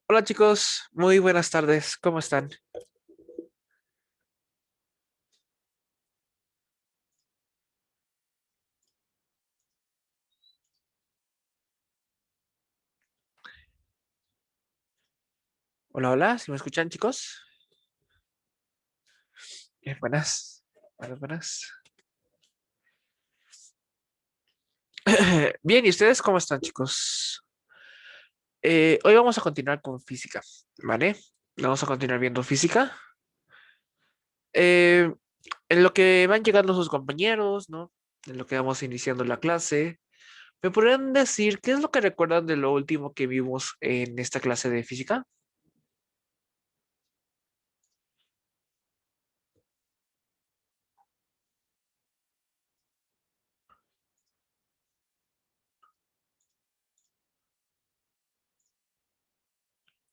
Hola chicos, muy buenas tardes, ¿cómo están? Hola, hola, ¿si me escuchan chicos? Bien, buenas, buenas, buenas. Bien, ¿y ustedes cómo están chicos? Hoy vamos a continuar con física, ¿vale? Vamos a continuar viendo física. Eh, en lo que van llegando sus compañeros, ¿no? En lo que vamos iniciando la clase, ¿me podrían decir qué es lo que recuerdan de lo último que vimos en esta clase de física?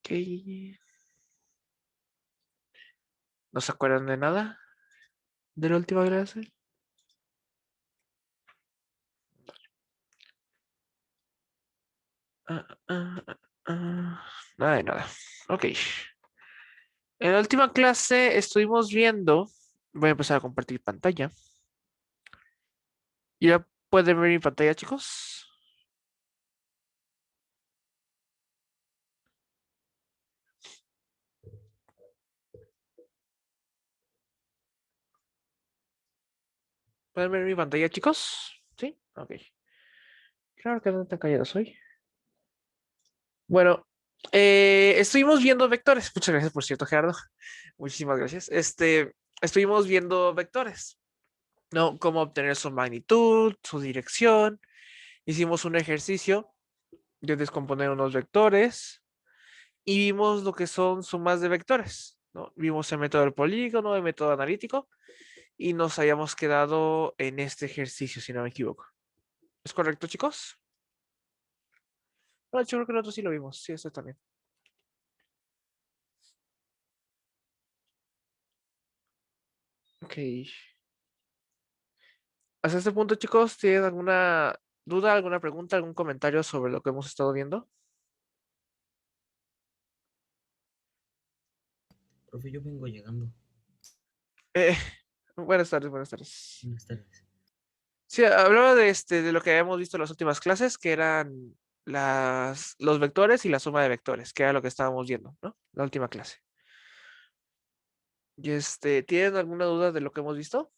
¿Qué? ¿No se acuerdan de nada de la última clase? Nada de nada. Ok. En la última clase estuvimos viendo. Voy a empezar a compartir pantalla. ¿Ya pueden ver mi pantalla, chicos? ¿Pueden ver mi pantalla, chicos? ¿Sí? Ok. Claro que no tan callados hoy. Bueno, estuvimos viendo vectores. Muchas gracias, por cierto, Gerardo. Muchísimas gracias. Estuvimos viendo vectores, ¿no? Cómo obtener su magnitud, su dirección. Hicimos un ejercicio de descomponer unos vectores y vimos lo que son sumas de vectores, ¿no? Vimos el método del polígono, el método analítico y nos habíamos quedado en este ejercicio, si no me equivoco. ¿Es correcto, chicos? No, yo creo que nosotros sí lo vimos. Sí, eso también. Ok. Hasta este punto, chicos, ¿tienen alguna duda, alguna pregunta, algún comentario sobre lo que hemos estado viendo? Profe, yo vengo llegando. Eh, buenas tardes, buenas tardes. Buenas tardes. Sí, hablaba de lo que habíamos visto en las últimas clases, que eran los vectores y la suma de vectores, que era lo que estábamos viendo, ¿no? La última clase. Y ¿tienen alguna duda de lo que hemos visto?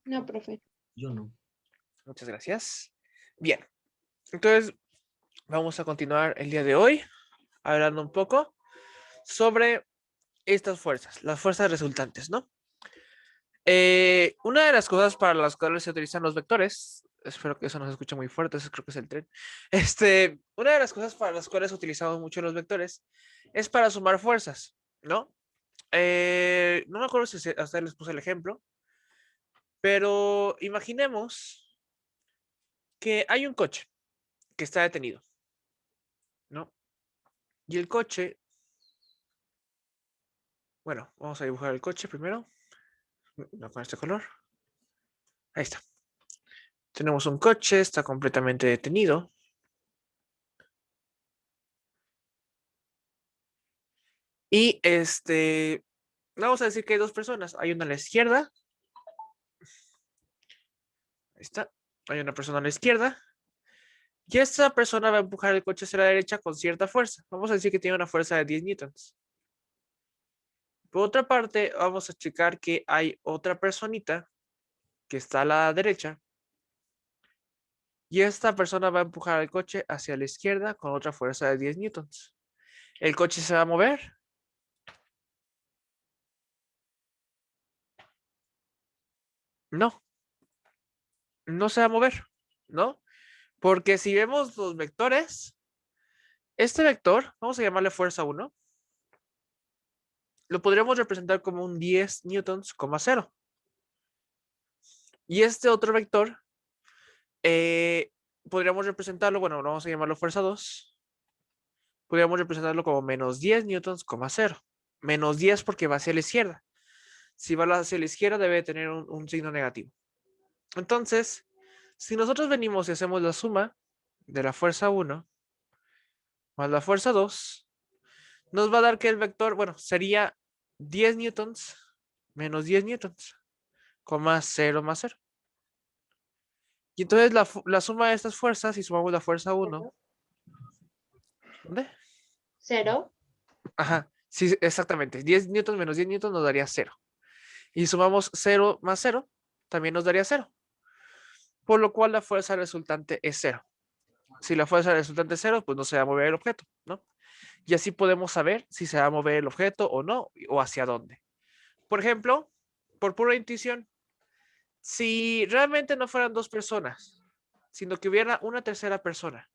No, profe. Yo no. Muchas gracias. Bien, entonces vamos a continuar el día de hoy hablando un poco sobre estas fuerzas, las fuerzas resultantes, ¿no? Una de las cosas para las cuales se utilizan los vectores, espero que eso no se escuche muy fuerte, eso creo que es el tren. Una de las cosas para las cuales utilizamos mucho los vectores es para sumar fuerzas, ¿no? No me acuerdo si a ustedes les puse el ejemplo, pero imaginemos que hay un coche que está detenido, ¿no? Y el coche, bueno, vamos a dibujar el coche primero, no con este color. Ahí está. Tenemos un coche, está completamente detenido. Y vamos a decir que hay dos personas. Hay una a la izquierda, ahí está. Hay una persona a la izquierda. Y esta persona va a empujar el coche hacia la derecha con cierta fuerza. Vamos a decir que tiene una fuerza de 10 newtons. Por otra parte, vamos a checar que hay otra personita que está a la derecha. Y esta persona va a empujar el coche hacia la izquierda con otra fuerza de 10 newtons. ¿El coche se va a mover? No, no se va a mover, ¿no? Porque si vemos los vectores, este vector, vamos a llamarle fuerza uno, lo podríamos representar como un 10 newtons, cero. Y este otro vector, eh, podríamos representarlo, bueno, vamos a llamarlo fuerza 2, podríamos representarlo como menos 10 newtons, cero. Menos 10 porque va hacia la izquierda. Si va hacia la izquierda debe tener un signo negativo. Entonces, si nosotros venimos y hacemos la suma, de la fuerza 1 más la fuerza 2 nos va a dar que el vector, bueno, sería 10 newtons menos 10 newtons, coma 0 más 0. Y entonces la suma de estas fuerzas, si sumamos la fuerza 1, ¿dónde? 0. Ajá, sí, exactamente. 10 newtons menos 10 newtons nos daría 0. Y sumamos 0 más 0, también nos daría 0. Por lo cual la fuerza resultante es 0. Si la fuerza resultante es 0, pues no se va a mover el objeto, ¿no? Y así podemos saber si se va a mover el objeto o no, o hacia dónde. Por ejemplo, por pura intuición, si realmente no fueran dos personas, sino que hubiera una tercera persona.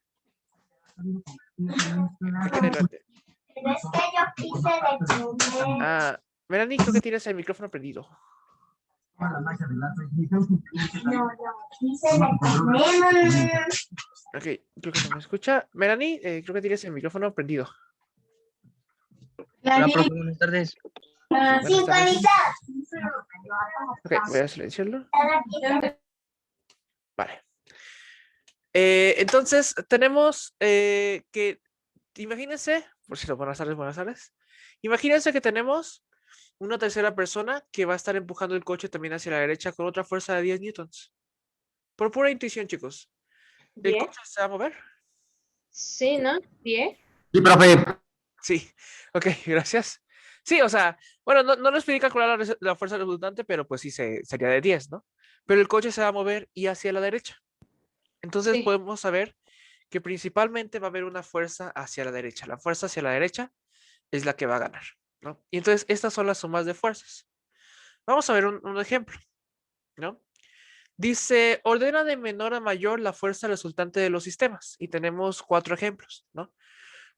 Adelante. Ah, Melanie, creo que tienes el micrófono prendido. Ok, creo que no me escucha. Melanie, creo que tienes el micrófono prendido. Hola, profe, buenas tardes. Buenas tardes. Ok, voy a silenciarlo. Vale. Entonces, tenemos que, imagínense, por cierto, buenas tardes. Imagínense que tenemos una tercera persona que va a estar empujando el coche también hacia la derecha con otra fuerza de 10 newtons. Por pura intuición, chicos. ¿El 10. coche se va a mover? Sí, ¿no? 10. Sí, profe. Sí. Ok, gracias. Sí, o sea, bueno, no les pedí calcular la fuerza resultante, pero pues sí sería de 10, ¿no? Pero el coche se va a mover y hacia la derecha. Entonces Sí. podemos saber que principalmente va a haber una fuerza hacia la derecha. La fuerza hacia la derecha es la que va a ganar, ¿no? Y entonces estas son las sumas de fuerzas. Vamos a ver un ejemplo, ¿no? Dice, ordena de menor a mayor la fuerza resultante de los sistemas. Y tenemos 4 ejemplos, ¿no?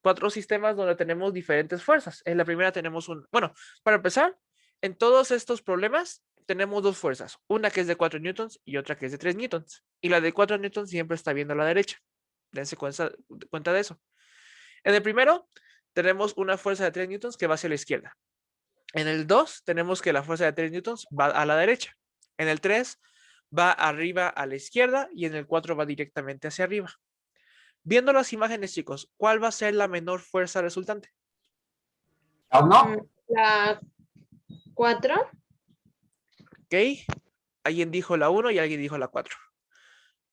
4 sistemas donde tenemos diferentes fuerzas. En la primera tenemos bueno, para empezar, en todos estos problemas tenemos 2 fuerzas. Una que es de 4 newtons y otra que es de 3 newtons. Y la de 4 newtons siempre está viendo a la derecha. Dense cuenta de eso. En el primero, tenemos una fuerza de 3 newtons que va hacia la izquierda. En el 2, tenemos que la fuerza de 3 newtons va a la derecha. En el 3, va arriba a la izquierda y en el 4 va directamente hacia arriba. Viendo las imágenes, chicos, ¿cuál va a ser la menor fuerza resultante? La 4. ¿Ok? Alguien dijo la 1 y alguien dijo la 4.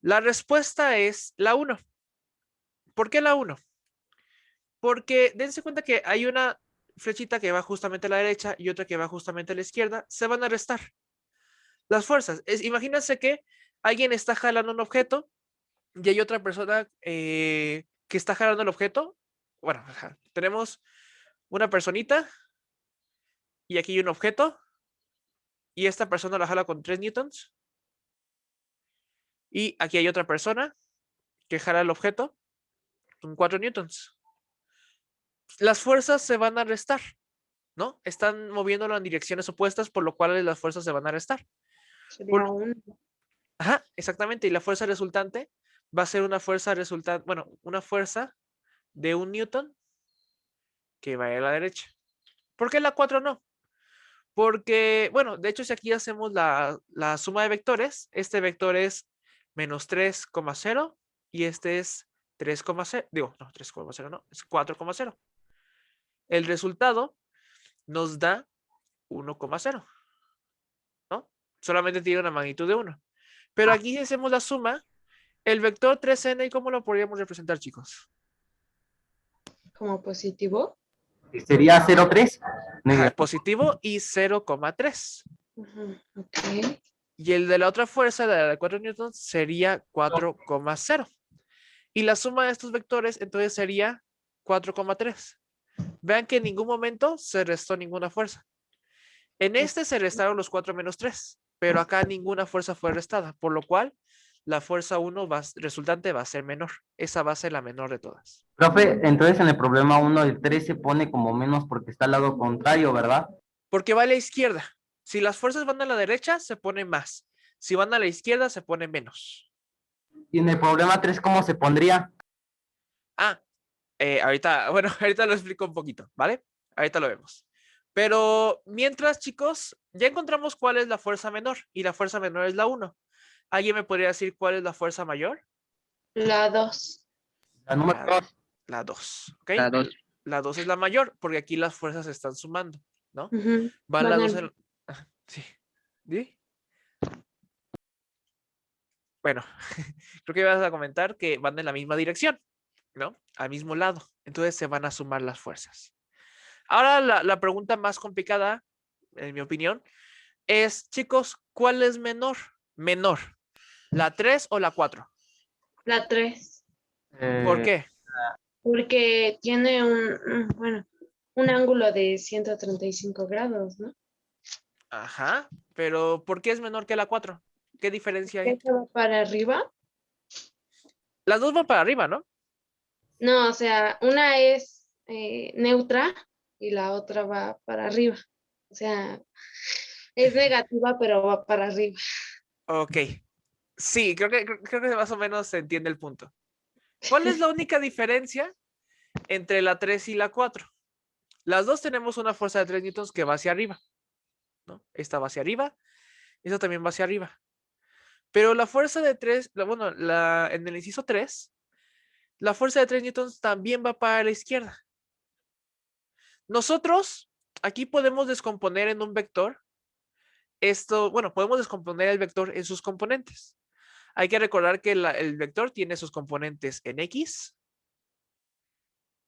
La respuesta es la 1. ¿Por qué la 1? Porque dense cuenta que hay una flechita que va justamente a la derecha y otra que va justamente a la izquierda. Se van a restar las fuerzas. Imagínense que alguien está jalando un objeto y hay otra persona que está jalando el objeto. Bueno, tenemos una personita y aquí hay un objeto y esta persona la jala con 3 newtons y aquí hay otra persona que jala el objeto con 4 newtons. Las fuerzas se van a restar, ¿no? Están moviéndolo en direcciones opuestas, por lo cual las fuerzas se van a restar. Sería 1. Ajá, exactamente. Y la fuerza resultante va a ser una fuerza resultante, bueno, una fuerza de 1 newton que va a la derecha. ¿Por qué la 4 no? Porque, bueno, de hecho, si aquí hacemos la suma de vectores, este vector es menos 3,0 y este es 3,0. Digo, no, 3,0 no, es 4,0. El resultado nos da 1,0, ¿no? Solamente tiene una magnitud de 1. Pero aquí si hacemos la suma, el vector 3n, ¿cómo lo podríamos representar, chicos? Como positivo. Sería 0,3. Ajá, positivo y 0,3. Ok. Y el de la otra fuerza, la de 4 newtons, sería 4,0. Y la suma de estos vectores entonces sería 4,3. Vean que en ningún momento se restó ninguna fuerza. En este se restaron los 4 menos 3, pero acá ninguna fuerza fue restada, por lo cual la fuerza 1 resultante va a ser menor. Esa va a ser la menor de todas. Profe, entonces en el problema 1 el 3 se pone como menos porque está al lado contrario, ¿verdad? Porque va a la izquierda. Si las fuerzas van a la derecha, se pone más. Si van a la izquierda, se pone menos. Y en el problema 3, ¿cómo se pondría? Ah, ahorita, bueno, ahorita lo explico un poquito, ¿vale? Ahorita lo vemos. Pero mientras, chicos, ya encontramos cuál es la fuerza menor y la fuerza menor es la 1. ¿Alguien me podría decir cuál es la fuerza mayor? La 2. La número La, 2. la 2, ¿ok? La 2. La 2 es la mayor porque aquí las fuerzas se están sumando, ¿no? Ujú. Van Van las al- dos en... Ajá, sí. ¿Sí? Bueno, creo que ibas a comentar que van en la misma dirección, ¿no? Al mismo lado. Entonces se van a sumar las fuerzas. Ahora la pregunta más complicada, en mi opinión, es, chicos, ¿cuál es menor? Menor, ¿la 3 o la 4? La 3, ¿Por qué? porque tiene bueno, un ángulo de 135 grados, ¿no? Ajá, pero ¿por qué es menor que la 4? ¿Qué diferencia hay? ¿Esta va para arriba? Las dos van para arriba, ¿no? No, o sea, una es neutra y la otra va para arriba. O sea, es negativa, pero va para arriba. Ok. Sí, creo que más o menos se entiende el punto. ¿Cuál es la única diferencia entre la 3 y la 4? Las dos tenemos una fuerza de 3 newtons que va hacia arriba, ¿no? Esta va hacia arriba, esta también va hacia arriba. Pero la fuerza de 3, bueno, en el inciso 3, la fuerza de 3 newtons también va para la izquierda. Nosotros aquí podemos descomponer en un vector esto, bueno, podemos descomponer el vector en sus componentes. Hay que recordar que el vector tiene sus componentes en X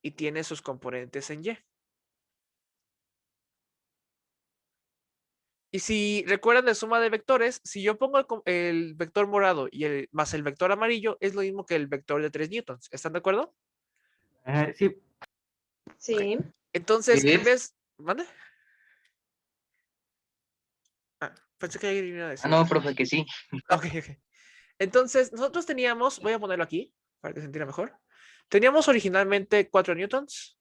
y tiene sus componentes en Y. Y si recuerdan de suma de vectores, si yo pongo el vector morado y más el vector amarillo, es lo mismo que el vector de 3 newtons. ¿Están de acuerdo? Sí, Sí. Entonces, Sí. en vez... ¿Mande? Ah, pensé que alguien iba a decir No, algo. profe, que sí. Ok, ok. Entonces, nosotros teníamos, voy a ponerlo aquí para que se entienda mejor. Teníamos originalmente 4 newtons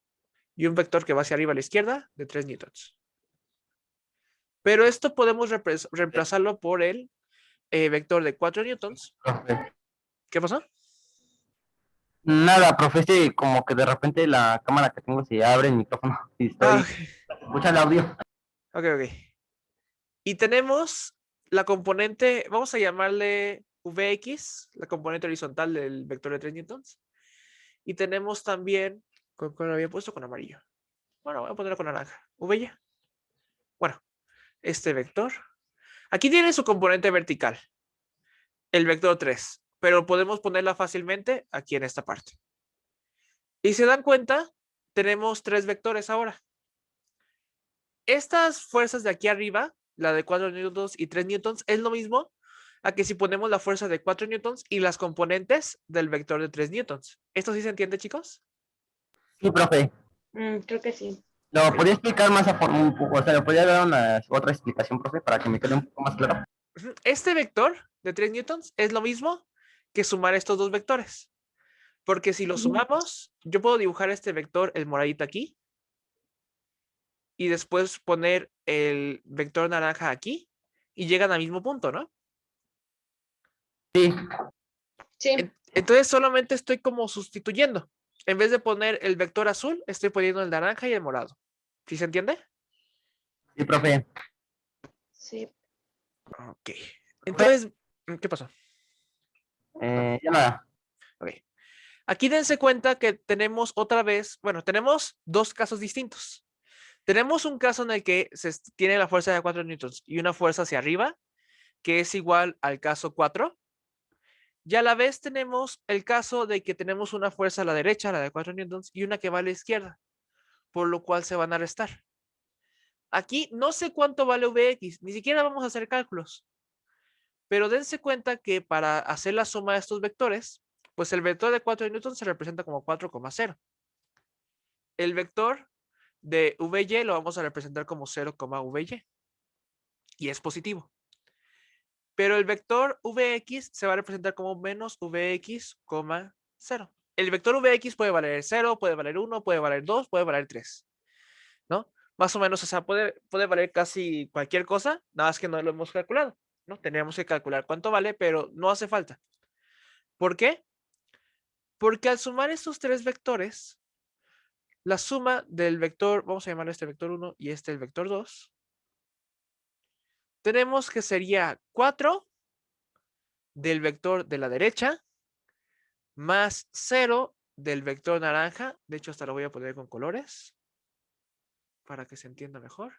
y un vector que va hacia arriba a la izquierda de 3 newtons. Pero esto podemos reemplazarlo por el vector de 4 newtons. profe. ¿Qué pasó? Nada, profe, como que de repente la cámara que tengo se abre el micrófono y Ah, estoy... Escucha el audio. ok, ok. Y tenemos la componente, vamos a llamarle Vx, la componente horizontal del vector de 3 newtons. Y tenemos también, ¿con lo había puesto? Con amarillo. Bueno, voy a ponerlo con naranja. Vy. Bueno, este vector. Aquí tiene su componente vertical, el vector 3, pero podemos ponerla fácilmente aquí en esta parte. Y se dan cuenta, tenemos 3 vectores ahora. Estas fuerzas de aquí arriba, la de 4 newtons y 3 newtons, es lo mismo a que si ponemos la fuerza de 4 newtons y las componentes del vector de 3 newtons. ¿Esto sí se entiende, chicos? Sí, profe. Creo que sí. ¿Lo podría explicar más un poco? O sea, ¿le podría dar otra explicación, profe, para que me quede un poco más claro? Este vector de 3 newtons es lo mismo que sumar estos dos vectores. Porque si lo sumamos, yo puedo dibujar este vector, el moradito aquí, y después poner el vector naranja aquí, y llegan al mismo punto, ¿no? Sí, Sí. Entonces solamente estoy como sustituyendo. En vez de poner el vector azul, estoy poniendo el naranja y el morado. ¿Sí se entiende? sí, profe. Sí. Ok. Entonces, ¿qué pasó? Ya nada. Ok. Aquí dense cuenta que tenemos otra vez, bueno, tenemos dos casos distintos. Tenemos un caso en el que se tiene la fuerza de 4 newtons y una fuerza hacia arriba, que es igual al caso 4. Y a la vez tenemos el caso de que tenemos una fuerza a la derecha, la de 4 newtons, y una que va a la izquierda, por lo cual se van a restar. Aquí no sé cuánto vale Vx, ni siquiera vamos a hacer cálculos. Pero dense cuenta que para hacer la suma de estos vectores, pues el vector de 4 newtons se representa como 4,0. El vector de Vy lo vamos a representar como 0,Vy. Y es positivo. Pero el vector Vx se va a representar como menos Vx, 0. El vector Vx puede valer 0, puede valer 1, puede valer 2, puede valer 3. ¿No? Más o menos, o sea, puede valer casi cualquier cosa, nada más que no lo hemos calculado, ¿no? Tendríamos que calcular cuánto vale, pero no hace falta. ¿Por qué? Porque al sumar estos tres vectores, la suma del vector, vamos a llamarle este vector 1 y este el vector 2, tenemos que sería 4 del vector de la derecha más 0 del vector naranja. De hecho, hasta lo voy a poner con colores para que se entienda mejor.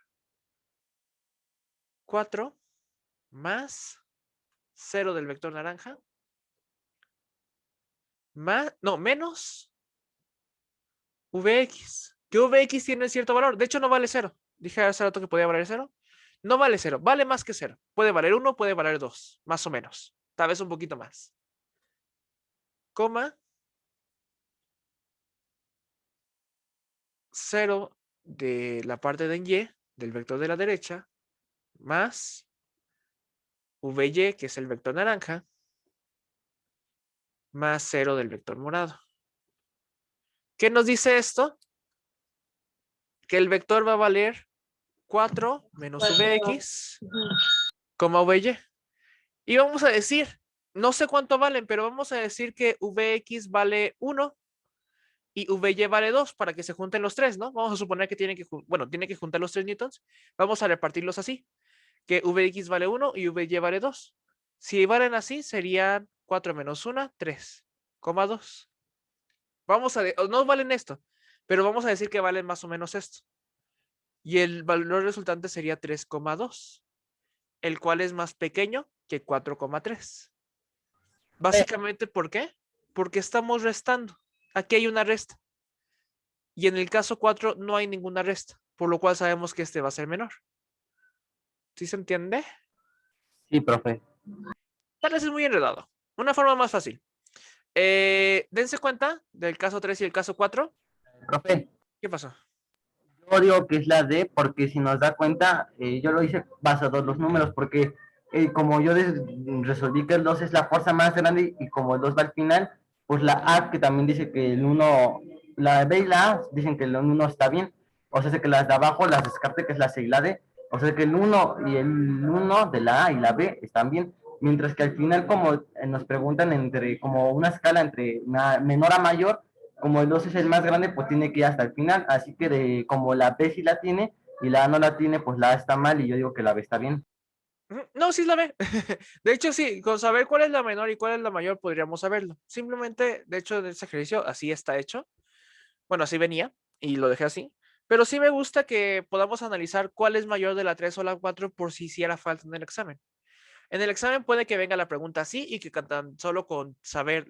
4 más 0 del vector naranja. Menos Vx. Que Vx tiene cierto valor. De hecho, no vale 0. Dije hace rato que podía valer 0. No vale 0. Vale más que 0. Puede valer 1, puede valer 2. Más o menos. Tal vez un poquito más. Coma. 0 de la parte de y, del vector de la derecha, más Vy, que es el vector naranja, más 0 del vector morado. ¿Qué nos dice esto? Que el vector va a valer 4 menos Vx, coma Vy. Y vamos a decir, no sé cuánto valen, pero vamos a decir que Vx vale 1 y Vy vale 2 para que se junten los tres, ¿no? Vamos a suponer que tiene que juntar los 3 newtons. Vamos a repartirlos así, que Vx vale 1 y Vy vale 2. Si valen así, serían 4 menos 1, 3,2. No valen esto, pero vamos a decir que valen más o menos esto. Y el valor resultante sería 3,2, el cual es más pequeño que 4,3. Básicamente, ¿por qué? Porque estamos restando. Aquí hay una resta. Y en el caso 4 no hay ninguna resta, por lo cual sabemos que este va a ser menor. ¿Sí se entiende? Sí, profe. Parece muy enredado. Una forma más fácil. Dense cuenta del caso 3 y el caso 4. Profe, ¿Qué pasó? yo digo que es la D porque si nos da cuenta, yo lo hice basado en los números porque como yo resolví que el 2 es la fuerza más grande y como el 2 va al final, pues la A que también dice que el 1, la B y la A dicen que el 1 está bien, o sea que las de abajo las descarte que es la C y la D, o sea que el 1 y el 1 de la A y la B están bien, mientras que al final como nos preguntan entre como una escala entre menor a mayor, como el 2 es el más grande, pues tiene que ir hasta el final. Así que como la B sí la tiene y la A no la tiene, pues la A está mal y yo digo que la B está bien. No, sí es la B. De hecho, sí, con saber cuál es la menor y cuál es la mayor podríamos saberlo. Simplemente, de hecho, de ese ejercicio así está hecho. Bueno, así venía y lo dejé así. Pero sí me gusta que podamos analizar cuál es mayor de la 3 o la 4 por si hiciera falta en el examen. En el examen puede que venga la pregunta así y que tan solo con saber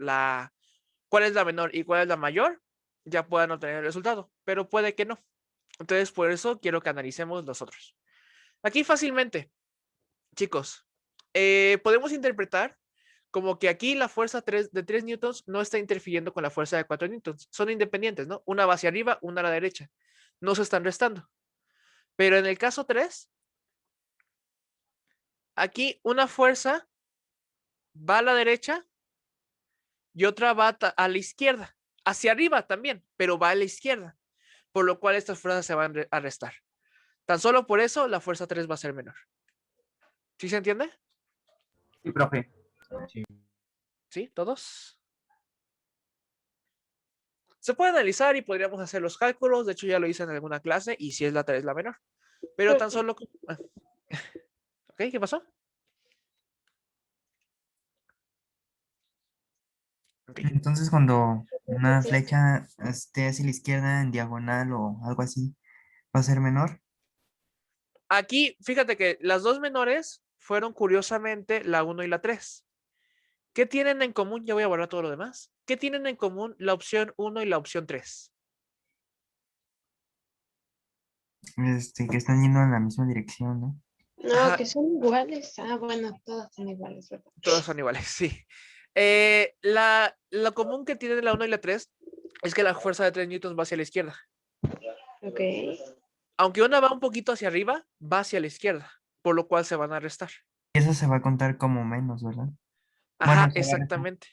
cuál es la menor y cuál es la mayor ya puedan obtener el resultado, pero puede que no. Entonces, por eso quiero que analicemos nosotros. Aquí fácilmente, chicos, podemos interpretar como que aquí la fuerza de 3 newtons no está interfiriendo con la fuerza de 4 newtons. Son independientes, ¿no? Una va hacia arriba, una a la derecha. No se están restando. Pero en el caso 3, aquí una fuerza va a la derecha y otra va a la izquierda. Hacia arriba también, pero va a la izquierda. Por lo cual estas fuerzas se van a restar. Tan solo por eso la fuerza 3 va a ser menor. ¿Sí se entiende? Sí, profe. ¿Sí? ¿Todos? Se puede analizar y podríamos hacer los cálculos. De hecho, ya lo hice en alguna clase y si es la 3 la menor. Pero tan solo... ¿Ok? ¿Qué pasó? Okay. Entonces, cuando una flecha esté hacia la izquierda en diagonal o algo así, ¿va a ser menor? Aquí, fíjate que las dos menores fueron curiosamente la 1 y la 3. ¿Qué tienen en común? Ya voy a borrar todo lo demás. ¿Qué tienen en común la opción 1 y la opción 3? Que están yendo en la misma dirección, ¿no? No, Ajá, que son iguales. Ah, bueno, todas son iguales, ¿verdad? todas son iguales, sí. Lo común que tienen la 1 y la 3 es que la fuerza de 3 newtons va hacia la izquierda. Ok. Aunque una va un poquito hacia arriba, va hacia la izquierda, por lo cual se van a restar. Y eso se va a contar como menos, ¿verdad? Bueno, Ajá, se va a restar. exactamente.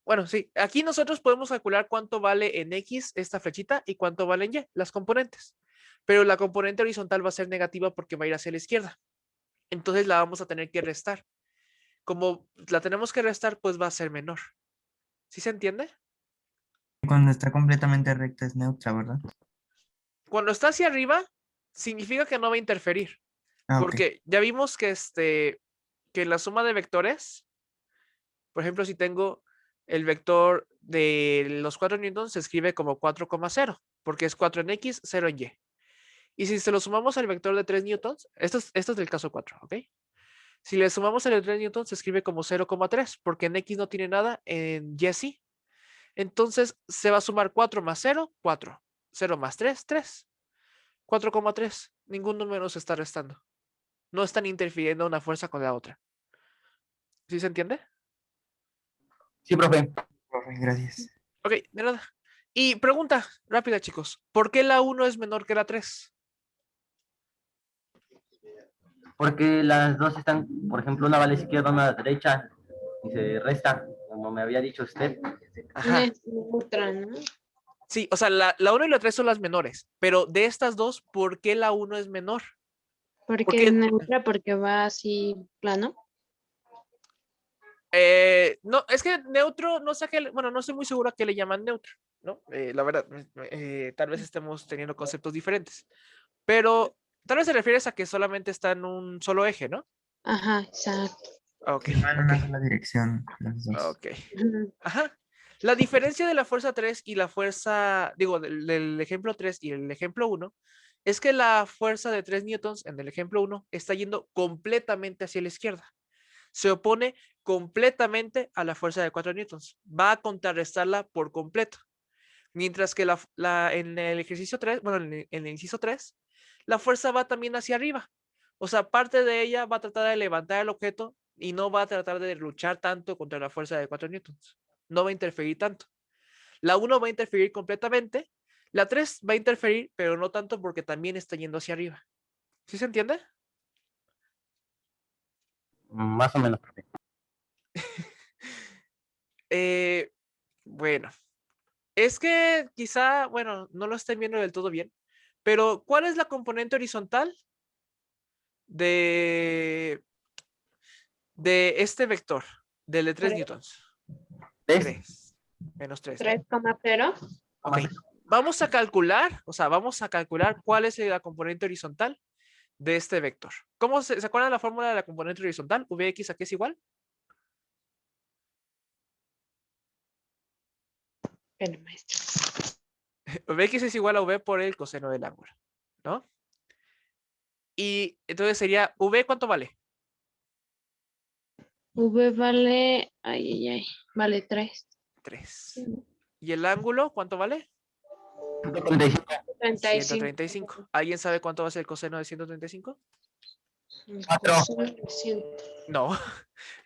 Bueno, sí, aquí nosotros podemos calcular cuánto vale en X esta flechita y cuánto vale en Y, las componentes. Pero la componente horizontal va a ser negativa porque va a ir hacia la izquierda. Entonces la vamos a tener que restar. Como la tenemos que restar, pues va a ser menor. ¿Sí se entiende? Cuando está completamente recta es neutra, ¿verdad? Cuando está hacia arriba, significa que no va a interferir. Ah, ok. Porque ya vimos que la suma de vectores, por ejemplo, si tengo el vector de los 4 newtons se escribe como 4,0, porque es 4 en X, 0 en Y. Y si se lo sumamos al vector de 3 newtons, esto es del caso 4, ¿ok? Si le sumamos el de 3 newtons, se escribe como 0,3, porque en X no tiene nada, en Y sí. Entonces se va a sumar 4 más 0, 4. 0 más 3, 3. 4,3. Ningún número se está restando. No están interfiriendo una fuerza con la otra. ¿Sí se entiende? Sí, profe. Profe, gracias. Ok, de nada. Y pregunta rápida, chicos. ¿Por qué la 1 es menor que la 3? Porque las dos están, por ejemplo, una va a la izquierda, una a la derecha, y se resta, como me había dicho usted. Ajá. Es neutra, ¿no? Sí, o sea, la 1 y la 3 son las menores. Pero de estas dos, ¿por qué la 1 es menor? Porque Porque es neutra, porque va así plano. no, es que neutro, no sé bueno, no estoy muy seguro a qué le llaman neutro, ¿no? La verdad, tal vez estemos teniendo conceptos diferentes. Pero tal vez se refieres a que solamente está en un solo eje, ¿no? Ajá, exacto. Ok, Que van en ok, una sola dirección los dos. ok. Ujú. Ajá. La diferencia de la fuerza 3 y la fuerza, digo, del ejemplo 3 y el ejemplo 1, es que la fuerza de 3 newtons en el ejemplo 1 está yendo completamente hacia la izquierda. Se opone completamente a la fuerza de 4 newtons. Va a contrarrestarla por completo. Mientras que en el ejercicio 3, bueno, en el inciso 3, la fuerza va también hacia arriba. O sea, parte de ella va a tratar de levantar el objeto y no va a tratar de luchar tanto contra la fuerza de 4 newtons. No va a interferir tanto. La 1 va a interferir completamente. La 3 va a interferir, pero no tanto porque también está yendo hacia arriba. ¿Sí se entiende? Más o menos, profe. Bueno, es que quizá, bueno, no lo estén viendo del todo bien, pero ¿cuál es la componente horizontal de, de este vector, del de 3 Tres, newtons? ¿Ves? 3, menos 3, ¿no? 3,0. Ok, vamos a calcular, o sea, vamos a calcular cuál es la componente horizontal de este vector. ¿Cómo se acuerdan la fórmula de la componente horizontal? Vx a qué es igual. Pero maestro. Vx es igual a v por el coseno del ángulo, ¿no? Y entonces sería, v, ¿cuánto vale? V vale, vale 3. 3. ¿Y el ángulo cuánto vale? 135. 35. 135. ¿Alguien sabe cuánto va a ser el coseno de 135? El 4. coseno de 100. No,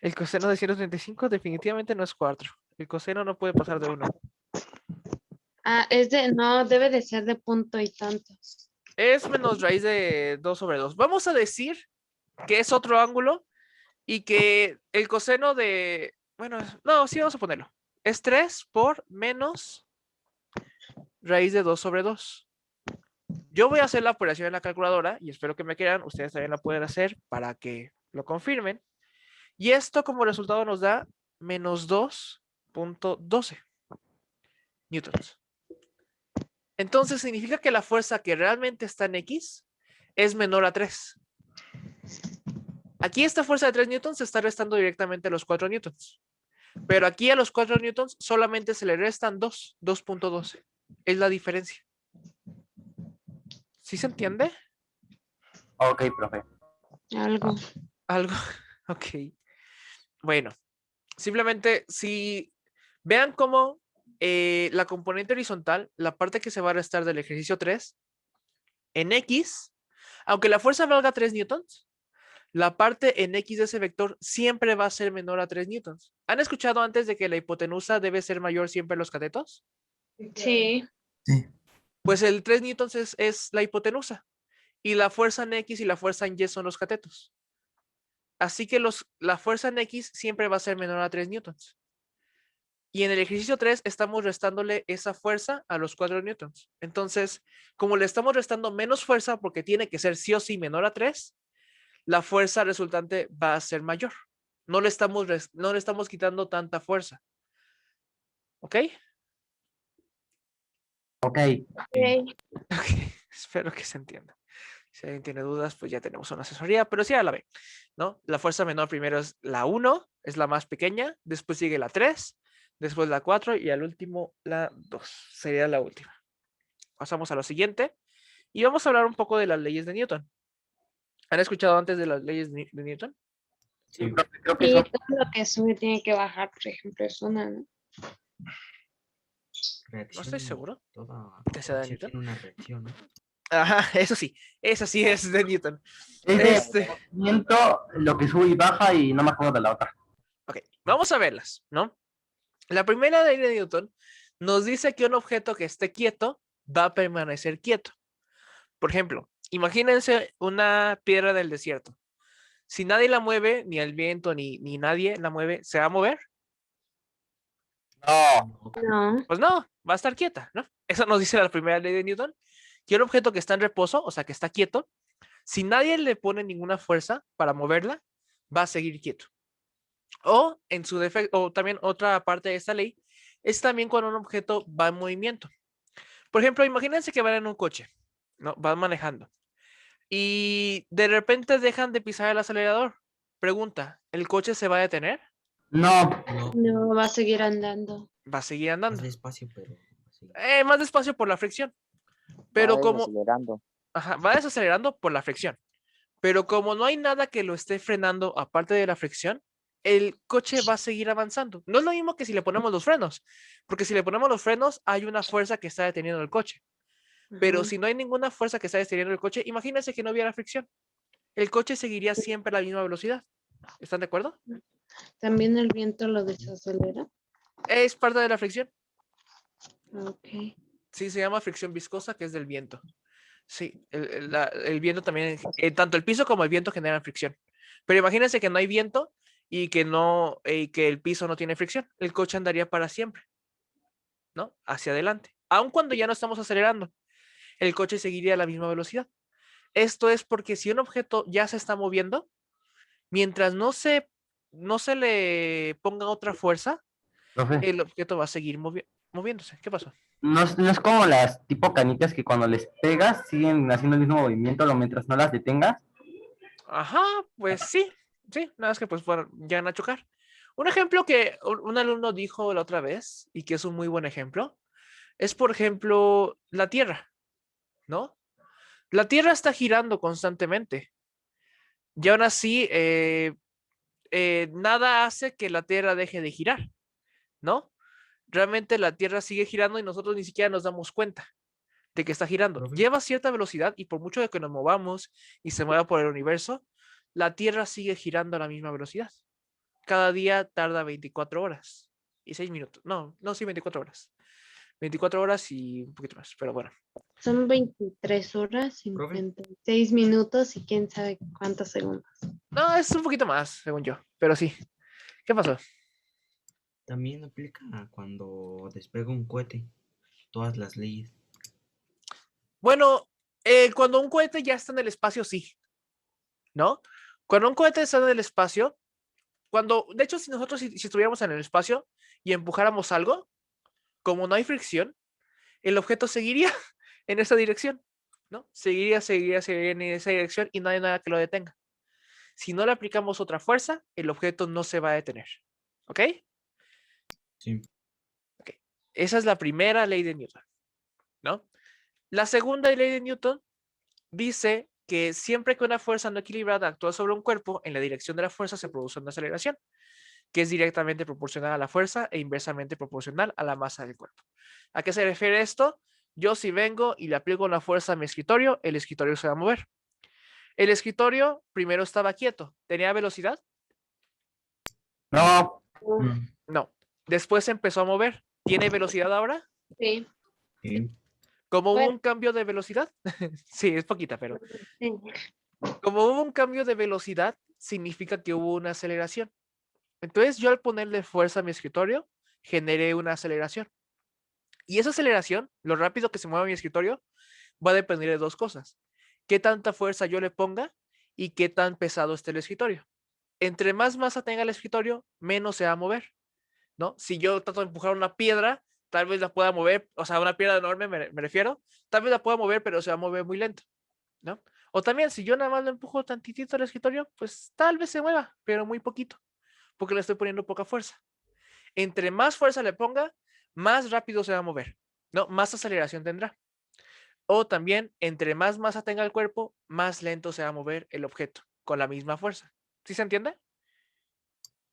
el coseno de 135 definitivamente no es 4. El coseno no puede pasar de 1. Ah, no, debe de ser de punto y tantos. Es menos raíz de 2 sobre 2. Vamos a decir que es otro ángulo y que el coseno de... Bueno, no, sí, vamos a ponerlo. Es 3 por menos raíz de 2 sobre 2. Yo voy a hacer la operación en la calculadora y espero que me quieran. Ustedes también la pueden hacer para que lo confirmen. Y esto como resultado nos da menos 2,12 newtons. Entonces significa que la fuerza que realmente está en X es menor a 3. Aquí esta fuerza de 3 newtons se está restando directamente a los 4 newtons. Pero aquí a los 4 newtons solamente se le restan 2.12. Es la diferencia. ¿Sí se entiende? Ok, profe. Algo. Algo. Ok. Bueno, simplemente si vean cómo la componente horizontal, la parte que se va a restar del ejercicio 3, en X, aunque la fuerza valga 3 newtons, la parte en X de ese vector siempre va a ser menor a 3 newtons. ¿Han escuchado antes de que la hipotenusa debe ser mayor siempre en los catetos? Sí. Sí. Pues el 3 newtons es la hipotenusa y la fuerza en X y la fuerza en Y son los catetos. Así que la fuerza en X siempre va a ser menor a 3 newtons. Y en el ejercicio 3 estamos restándole esa fuerza a los 4 newtons. Entonces, como le estamos restando menos fuerza porque tiene que ser sí o sí menor a 3, la fuerza resultante va a ser mayor. No le estamos quitando tanta fuerza. ¿Ok? Ok. Ok. Ok, espero que se entienda. Si alguien tiene dudas, pues ya tenemos una asesoría, pero sí a la ve, ¿no? La fuerza menor primero es la 1, es la más pequeña, después sigue la 3, después la 4 y al último la 2. Sería la última. Pasamos a lo siguiente y vamos a hablar un poco de las leyes de Newton. ¿Han escuchado antes de las leyes de Newton? Sí, Sí. profe, creo que Y son todo lo que sube tiene que bajar, por ejemplo, es una, ¿no? No estoy Reacción, seguro toda que sea de acción Newton. tiene una reacción, ¿no? Ajá, eso sí es de Newton. es de Este, movimiento, lo que sube y baja y no me acuerdo de la otra. ok, vamos a verlas, ¿no? La primera ley de Newton nos dice que un objeto que esté quieto va a permanecer quieto. Por ejemplo, imagínense una piedra del desierto. Si nadie la mueve, ni el viento, ni nadie la mueve, ¿se va a mover? No, No, Pues no, va a estar quieta, ¿no? Eso nos dice la primera ley de Newton, que un objeto que está en reposo, o sea, que está quieto, si nadie le pone ninguna fuerza para moverla, va a seguir quieto. O en su defecto, o también otra parte de esta ley, es también cuando un objeto va en movimiento. Por ejemplo, imagínense que van en un coche, ¿no? Van manejando y de repente dejan de pisar el acelerador. Pregunta, ¿el coche se va a detener? no, No, no va a seguir andando. Va a seguir más andando. despacio, pero sí. Más despacio por la fricción. Pero Va como desacelerando. ajá, va desacelerando por la fricción. Pero como no hay nada que lo esté frenando aparte de la fricción, el coche va a seguir avanzando. No es lo mismo que si le ponemos los frenos, porque si le ponemos los frenos hay una fuerza que está deteniendo el coche. Pero Ajá. si no hay ninguna fuerza que está deteniendo el coche, imagínense que no hubiera fricción. El coche seguiría siempre a la misma velocidad. ¿Están de acuerdo? También el viento lo desacelera. Es parte de la fricción. Ok. Sí, se llama fricción viscosa, que es del viento. Sí, el viento también, tanto el piso como el viento generan fricción. Pero imagínense que no hay viento y que no, que el piso no tiene fricción. El coche andaría para siempre, ¿no? Hacia adelante. Aun cuando ya no estamos acelerando, el coche seguiría a la misma velocidad. Esto es porque si un objeto ya se está moviendo, mientras no se le ponga otra fuerza, profe. el objeto va a seguir moviéndose. ¿Qué pasó? No es como las tipo canicas que cuando les pegas siguen haciendo el mismo movimiento lo mientras no las detengas. Ajá, pues sí, nada más que pues bueno, llegan a chocar. Un ejemplo que un alumno dijo la otra vez y que es un muy buen ejemplo es, por ejemplo, la Tierra, ¿no? La Tierra está girando constantemente y aún así nada hace que la Tierra deje de girar, ¿no? Realmente la Tierra sigue girando y nosotros ni siquiera nos damos cuenta de que está girando. Profe. Lleva cierta velocidad y por mucho de que nos movamos y se mueva por el universo, la Tierra sigue girando a la misma velocidad. Cada día tarda 24 horas y 6 minutos. No, sí, 24 horas. 24 horas y un poquito más, pero bueno. Son 23 horas, Profe. 56 minutos y quién sabe cuántos segundos. No, es un poquito más, según yo, pero sí. ¿Qué pasó? También aplica cuando despega un cohete, todas las leyes. Bueno, cuando un cohete ya está en el espacio, sí, ¿no? Cuando un cohete está en el espacio, de hecho, si nosotros si estuviéramos en el espacio y empujáramos algo, como no hay fricción, el objeto seguiría en esa dirección, ¿no? Seguiría en esa dirección y no hay nada que lo detenga. Si no le aplicamos otra fuerza, el objeto no se va a detener. ¿Ok? Sí. Ok. Esa es la primera ley de Newton, ¿no? La segunda ley de Newton dice que siempre que una fuerza no equilibrada actúa sobre un cuerpo, en la dirección de la fuerza se produce una aceleración, que es directamente proporcional a la fuerza e inversamente proporcional a la masa del cuerpo. ¿A qué se refiere esto? Yo si vengo y le aplico una fuerza a mi escritorio, el escritorio se va a mover. El escritorio primero estaba quieto. ¿Tenía velocidad? No, Mm, No. Después se empezó a mover. ¿Tiene velocidad ahora? Sí. sí. Como hubo Bueno. un cambio de velocidad, sí, es poquita, pero Sí. como hubo un cambio de velocidad, significa que hubo una aceleración. Entonces yo al ponerle fuerza a mi escritorio, generé una aceleración. Y esa aceleración, lo rápido que se mueve mi escritorio, va a depender de dos cosas. Qué tanta fuerza yo le ponga y qué tan pesado esté el escritorio. Entre más masa tenga el escritorio, menos se va a mover, ¿no? Si yo trato de empujar una piedra, tal vez la pueda mover, o sea, una piedra enorme me refiero, tal vez la pueda mover, pero se va a mover muy lento, ¿no? O también, si yo nada más lo empujo tantitito al escritorio, pues tal vez se mueva, pero muy poquito, porque le estoy poniendo poca fuerza. Entre más fuerza le ponga, más rápido se va a mover, ¿no? Más aceleración tendrá. O también, entre más masa tenga el cuerpo, más lento se va a mover el objeto con la misma fuerza. ¿Sí se entiende?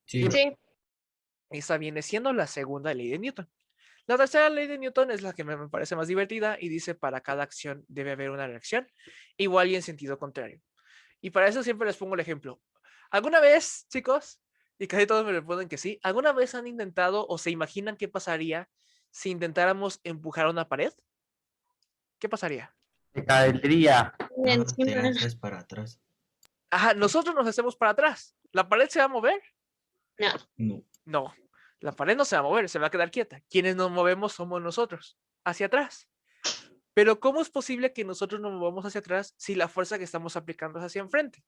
Sí. Sí, Esa viene siendo la segunda ley de Newton. La tercera ley de Newton es la que me parece más divertida y dice para cada acción debe haber una reacción, igual y en sentido contrario. Y para eso siempre les pongo el ejemplo. ¿Alguna vez, chicos, y casi todos me responden que sí, alguna vez han intentado o se imaginan qué pasaría si intentáramos empujar una pared? ¿Qué pasaría? Se caería. de Ah, encima. te lanzas para atrás. Ajá, nosotros nos hacemos para atrás. ¿La pared se va a mover? No, No. No, la pared no se va a mover, se va a quedar quieta. Quienes nos movemos somos nosotros, hacia atrás. Pero ¿cómo es posible que nosotros nos movamos hacia atrás si la fuerza que estamos aplicando es hacia enfrente?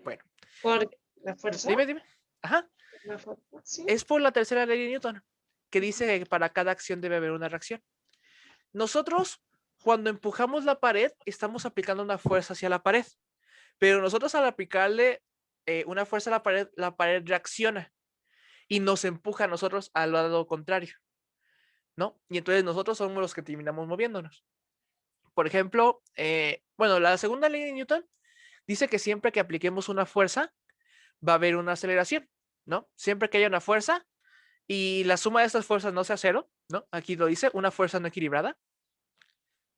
Bueno, por la fuerza. dime. Ajá, La fuerza, sí. es por la tercera ley de Newton, que dice que para cada acción debe haber una reacción. Nosotros, cuando empujamos la pared, estamos aplicando una fuerza hacia la pared. Pero nosotros al aplicarle una fuerza a la pared reacciona y nos empuja a nosotros al lado contrario, ¿no? Y entonces nosotros somos los que terminamos moviéndonos. Por ejemplo, bueno, la segunda ley de Newton dice que siempre que apliquemos una fuerza, va a haber una aceleración, ¿no? Siempre que haya una fuerza y la suma de estas fuerzas no sea cero, ¿no? Aquí lo dice, una fuerza no equilibrada.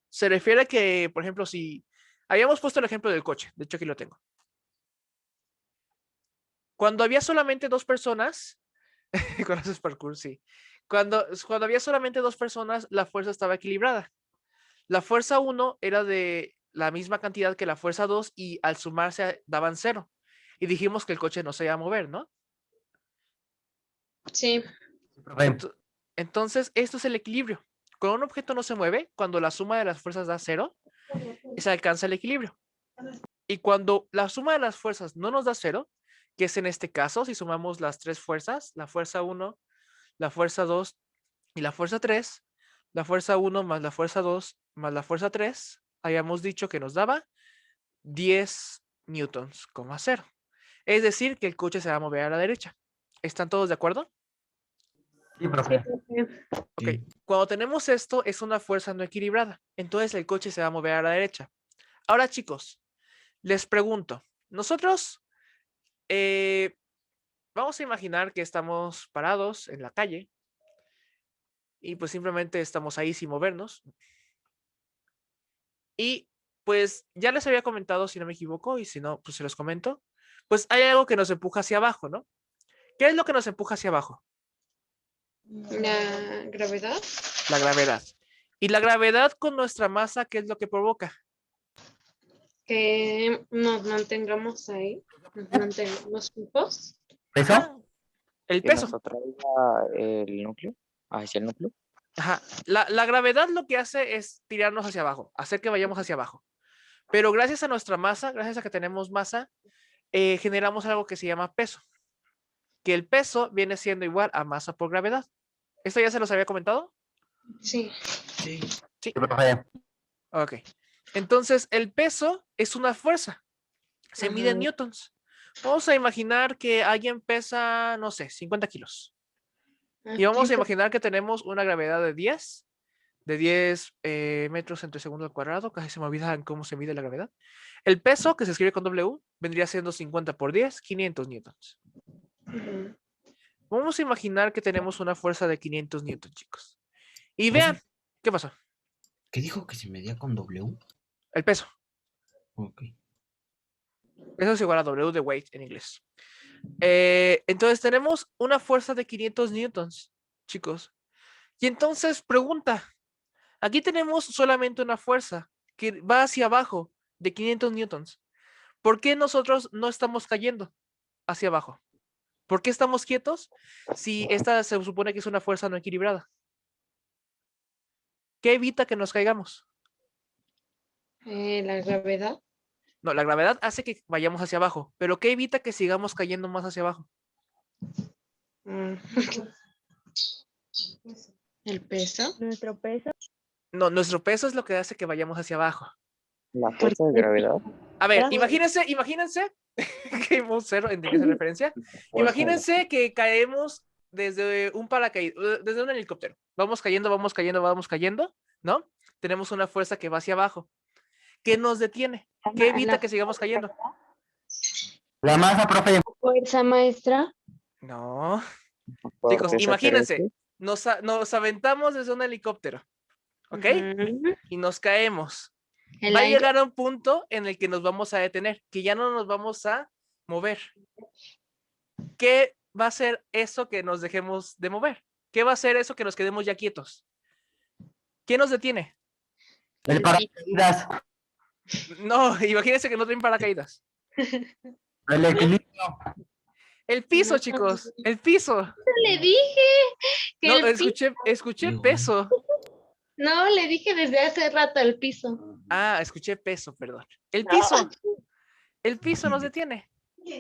Se refiere a que, por ejemplo, si habíamos puesto el ejemplo del coche, de hecho aquí lo tengo. Cuando había solamente dos personas, ¿conoces parkour? Sí. Cuando había solamente dos personas, la fuerza estaba equilibrada. La fuerza 1 era de la misma cantidad que la fuerza 2 y al sumarse daban 0. Y dijimos que el coche no se iba a mover, ¿no? Sí, Profe, Entonces, esto es el equilibrio. Cuando un objeto no se mueve, cuando la suma de las fuerzas da 0, se alcanza el equilibrio. Y cuando la suma de las fuerzas no nos da 0, que es en este caso, si sumamos las tres fuerzas, la fuerza 1, la fuerza 2 y la fuerza 3, la fuerza 1 más la fuerza 2 más la fuerza 3, habíamos dicho que nos daba 10 newtons, 0. Es decir, que el coche se va a mover a la derecha. ¿Están todos de acuerdo? sí, sí, profe. profe. Ok, Sí. cuando tenemos esto es una fuerza no equilibrada, entonces el coche se va a mover a la derecha. Ahora chicos, les pregunto, nosotros vamos a imaginar que estamos parados en la calle y pues simplemente estamos ahí sin movernos. Y pues ya les había comentado, si no me equivoco, y si no, pues se los comento, pues hay algo que nos empuja hacia abajo, ¿no? ¿Qué es lo que nos empuja hacia abajo? La gravedad. La gravedad. Y la gravedad con nuestra masa, ¿qué es lo que provoca? Que nos mantengamos ahí, nos mantengamos fijos. ¿Eso? Ajá, el Que nos peso. atraiga el núcleo, hacia el núcleo. Ajá. La gravedad lo que hace es tirarnos hacia abajo, hacer que vayamos hacia abajo. Pero gracias a nuestra masa, gracias a que tenemos masa, generamos algo que se llama peso. Que el peso viene siendo igual a masa por gravedad. ¿Esto ya se los había comentado? Sí, Sí. Sí. Sí, profe. Ok. Entonces, el peso es una fuerza. Se mide en Ajá. newtons. Vamos a imaginar que alguien pesa, no sé, 50 kilos. Y vamos a imaginar que tenemos una gravedad de 10 metros entre segundo al cuadrado. Casi se me olvida cómo se mide la gravedad. El peso, que se escribe con W, vendría siendo 50 por 10, 500 newtons. Ujú. Vamos a imaginar que tenemos una fuerza de 500 newtons, chicos. Y vean, Profe, ¿qué pasó? ¿qué dijo que se medía con W? El peso. Ok. Eso es igual a W de weight en inglés. Entonces tenemos una fuerza de 500 newtons, chicos. Y entonces pregunta, aquí tenemos solamente una fuerza que va hacia abajo de 500 newtons. ¿Por qué nosotros no estamos cayendo hacia abajo? ¿Por qué estamos quietos si esta se supone que es una fuerza no equilibrada? ¿Qué evita que nos caigamos? La gravedad. No, la gravedad hace que vayamos hacia abajo, pero ¿qué evita que sigamos cayendo más hacia abajo? Mm. El peso. Nuestro peso. No, nuestro peso es lo que hace que vayamos hacia abajo. La fuerza de gravedad. A ver, Gracias. imagínense que vamos a hacer en referencia. Fuerza. Imagínense que caemos desde un paracaídas, desde un helicóptero. Vamos cayendo, vamos cayendo, vamos cayendo, ¿no? Tenemos una fuerza que va hacia abajo. ¿Qué nos detiene? ¿Qué evita que sigamos cayendo? La masa, profe. Fuerza, maestra. No. Por Chicos, peso imagínense, terrestre. nos aventamos desde un helicóptero, ¿ok? Ujú. Y nos caemos. El Va a aire. llegar a un punto en el que nos vamos a detener, que ya no nos vamos a mover. ¿Qué va a ser eso que nos dejemos de mover? ¿Qué va a ser eso que nos quedemos ya quietos? ¿Quién nos detiene? El El paracaídas. No, imagínense que no traen paracaídas. El equilibrio. El piso, No. chicos, el piso. Le dije que No, el piso. escuché Igual. peso. No, le dije desde hace rato el piso. Ah, escuché peso, perdón. El No. piso. El piso nos detiene,